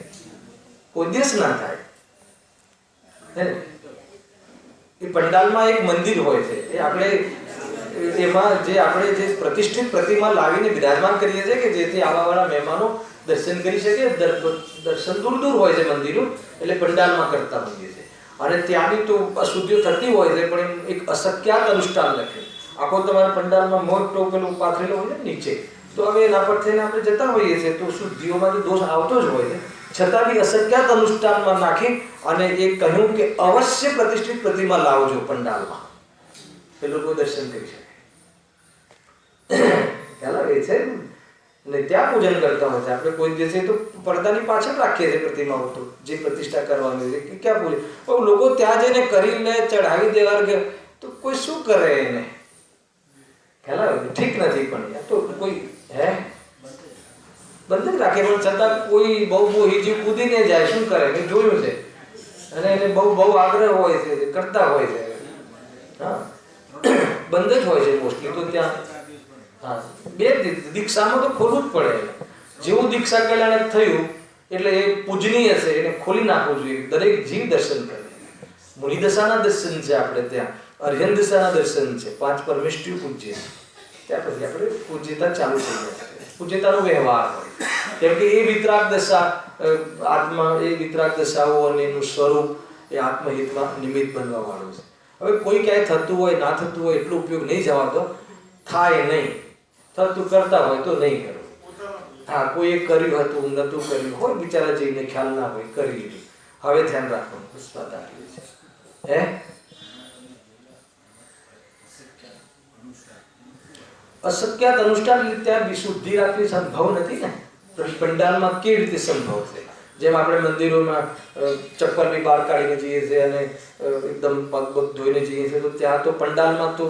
કોઈ દેશ ના થાય. એ પંડાલમાં એક મંદિર હોય છે, એ આપણે એમાં જે આપણે જે પ્રતિષ્ઠિત પ્રતિમા લાવીને બિરાજમાન કરીએ છીએ કે જેથી આવાવાળા મહેમાનો દર્શન કરી શકે. દર્શન દૂર હોય છે મંદિરો, એટલે પંડાલમાં કરતા હોઈએ છીએ. અને ત્યાંની તો અશુદ્ધિઓ થતી હોય છે, પણ એક અશક્યાત અનુષ્ઠાન લખે. આખો તમારા પંડાલમાં મોટો પેલું પાથરેલો હોય ને નીચે, તો હવે એના પર થઈને આપણે જતા હોઈએ છીએ તો શુદ્ધિઓમાં તો દોષ આવતો જ હોય છે. છતાં બી અશક્યાત અનુષ્ઠાનમાં નાખી અને એ કહ્યું કે અવશ્ય પ્રતિષ્ઠિત પ્રતિમા લાવજો પંડાલમાં, એ લોકો દર્શન કરી શકે. ખ્યાલ આવે છે ને? ત્યાં પૂજન કરતા હોય છે. આપણે કોઈ દિવસે તો પડદાની પાછળ રાખીએ છીએ પ્રતિમાઓ, તો જે પ્રતિષ્ઠા કરવાની છે કે ક્યાં પૂજે. પણ લોકો ત્યાં જઈને કરી લે, ચઢાવી દેવા કે તો કોઈ શું કરે એને? ખ્યાલ આવે? ઠીક નથી, પણ તો કોઈ બંધ જ રાખે, પણ છતાં કોઈ બહુ હિજી કૂદીને જાય, શું કરે? મેં જોયું છે, અને એને બહુ આગ્રહ હોય છે, કરતા હોય છે. હા, બંધ જ હોય છે મોસ્ટલી તો ત્યાં. હા, બે દીક્ષામાં તો ખોલવું જ પડે. જેવું દીક્ષા કલ્યાણ થયું એટલે એ પૂજનીય છે, એને ખોલી નાખવું જોઈએ. દરેક જીવ દર્શન કરે. મુનિ દશાના દર્શન છે આપણે ત્યાં, અર્યન દશાના દર્શન છે, 5 પરમેષ્ઠિ પૂજ્ય. ત્યાર પછી આપણે પૂજ્યતા ચાલુ થઈ જાય. પૂજ્યતાનો વ્યવહાર હોય, કેમ કે એ વિતરાગ દશા, આત્મા એ વિતરાગ દશાઓ અને એનું સ્વરૂપ એ આત્મહિતમાં નિમિત્ત બનવા વાળું છે. હવે કોઈ ક્યાંય થતું હોય, ના થતું હોય, એટલો ઉપયોગ નહીં જવા દો. થાય નહીં, થતું કરતા હોય તો નહીં કરો. હા, કોઈએ કર્યું હતું, નતું કર્યું હોય, બિચારા જઈને ખ્યાલ ના હોય, કરી લીધું. હવે ધ્યાન રાખવાનું, બસ વાત આટલી છે. અશક્યાત અનુષ્ઠાન ત્યાં વિશુદ્ધિ રાખવી સંભવ નથી ને. પંડાલમાં કેવી રીતે સંભવ છે? જેમ આપણે મંદિરોમાં ચપ્પલ બી બહાર કાઢીને જઈએ છીએ અને એકદમ પગ ધોઈને જઈએ છીએ, તો ત્યાં તો પંડાલમાં તો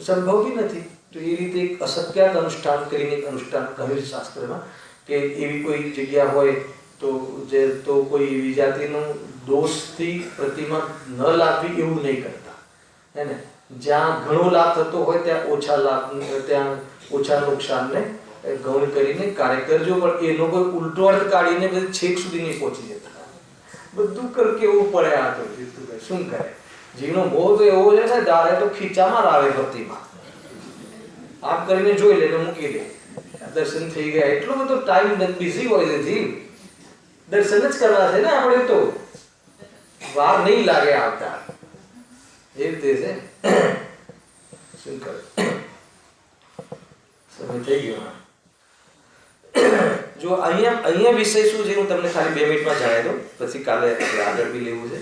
સંભવ બી નથી. તો એ રીતે એક અશક્યાત અનુષ્ઠાન કરીને એક અનુષ્ઠાન કહ્યું છે શાસ્ત્રમાં, કે એવી કોઈ જગ્યા હોય તો કોઈ એવી જાતિનું દોષથી પ્રતિમા ન લાવવી એવું નહીં કરતા, હે ને. જ્યાં ઘણો લાભ થતો હોય ત્યાં ઓછા લાભ, ત્યાં ઓછા નુકસાનને ગૌણ કરીને કાર્ય કરજો. પણ એનો કોઈ ઉલટો અર્થ કાઢીને પછી છેક સુધી નહીં પહોંચી જતા. બધું કેવું પડે. આ તો શું કરે? જીવનો મોહ તો એવો છે ને, દાડે તો ખીચામાં આવે ભક્તિમાં. આપ કરીને જોઈ લે, મૂકી દે, દર્શન થઈ ગયા. એટલો બધો ટાઈમ બિઝી હોય છે જીવ. દર્શન જ કરવા છે ને આપણે, તો વાર નહીં લાગે આવતા. એ રીતે છે. શું કરે? સમય થઈ ગયો. જો અહીંયા વિષય શું છે હું તમને ખાલી 2 મિનિટમાં જણાવી દઉં, પછી કાલે આગળ બી લેવું છે.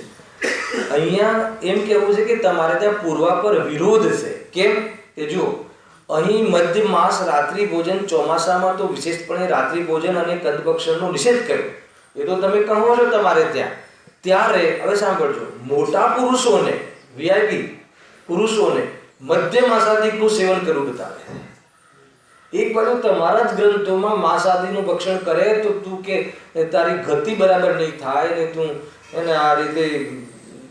અહીંયા એમ કહેવું છે કે તમારે ત્યાં પૂર્વાપર વિરોધ છે. કેમ? કે જો અહીં મધ્ય માસ રાત્રિ ભોજન, ચોમાસામાં તો વિશેષપણે રાત્રિ ભોજન અને કંદભક્ષણનો નિષેધ કર્યો. એ તો તમે કહો છો તમારે ત્યાં. ત્યારે હવે સાંભળજો, મોટા પુરુષોને, વીઆઈપી પુરુષોને મધ્ય માસાદિકનું સેવન કરવું બતાવે. એક બાજુ તમારા જ ગ્રંથોમાં માંસાદીનું ભક્ષણ કરે તો તું કે તારી ગતિ બરાબર નહીં થાય ને, તું એને આ રીતે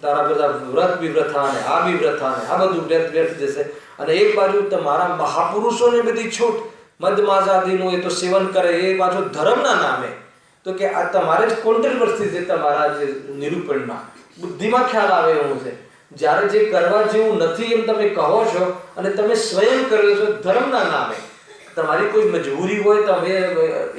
તારા બધા વ્રત બી વ્રથા ને આ બી વ્રથા ને આ બધું વ્યર્થ જશે. અને એક બાજુ તમારા મહાપુરુષોને બધી છૂટ, મધ માંસાદીનું એ તો સેવન કરે, એ પાછો ધર્મના નામે. તો કે આ તમારે જ કોન્ટ્રોવર્સી છે તમારા જે નિરૂપણમાં. બુદ્ધિમાં ખ્યાલ આવે એવું છે. જ્યારે જે કરવા જેવું નથી એમ તમે કહો છો અને તમે સ્વયં કરો છો ધર્મના નામે. તમારી કોઈ મજબૂરી હોય તમે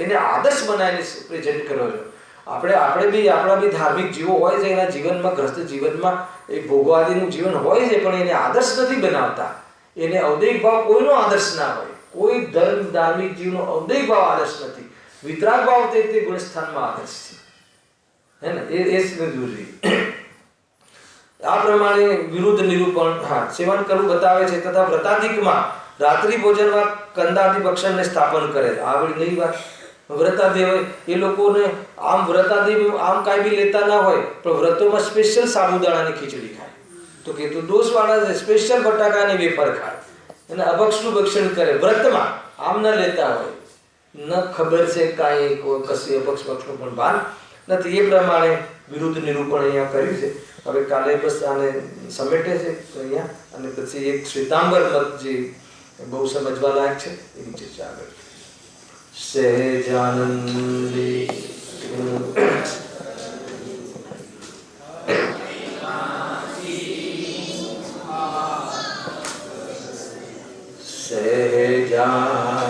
એને આદર્શ બનાવીને પ્રેઝન્ટ કરો છો. આપણે બી આપણા બી ધાર્મિક જીવો હોય છે, એના જીવનમાં ગ્રસ્ત જીવનમાં એ ભોગવાદીનું જીવન હોય છે, પણ એને આદર્શ નથી બનાવતા. એને ઔદૈહિક ભાવ કોઈનો આદર્શ ના હોય. કોઈ ધર્મ ધાર્મિક જીવનો ઔદૈહિક ભાવ આદર્શ નથી. વિતરાગ ભાવ તે ગુણસ્થાનમાં આદર્શ છે, હે ને. એ જરૂરી. આ પ્રમાણે વિરુદ્ધ નિરૂપણ સેવન કરવું બતાવે છે. તથા વ્રતાધિકમાં રાત્રિ ભોજનમાં કંદાદિ ભક્ષણને સ્થાપન કરે. આવડી નહીં વાત. વ્રતાદિ હોય એ લોકોને આમ વ્રતાદિ આમ કાંઈ બી લેતા ના હોય, પણ વ્રતોમાં સ્પેશિયલ સાબુદાણાની ખીચડી ખાય. તો કે તું દોષવાળા છે, સ્પેશિયલ બટાકાની વેફર ખાય અને અભક્ષનું ભક્ષણ કરે. વ્રતમાં આમ ન લેતા હોય, ન ખબર છે કાંઈ કશી અપક્ષ પક્ષનું પણ ભાન નથી. એ પ્રમાણે વિરુદ્ધ નિરૂપણ અહીંયા કર્યું છે. હવે કાલે બસ આને સમેટે છે અહીંયા, અને પછી એક શ્વેતાંબર મત જે બહુ સમજવા લાયક છે એની ચર્ચા આગળ. સહેજાનંદી સહેજાનંદી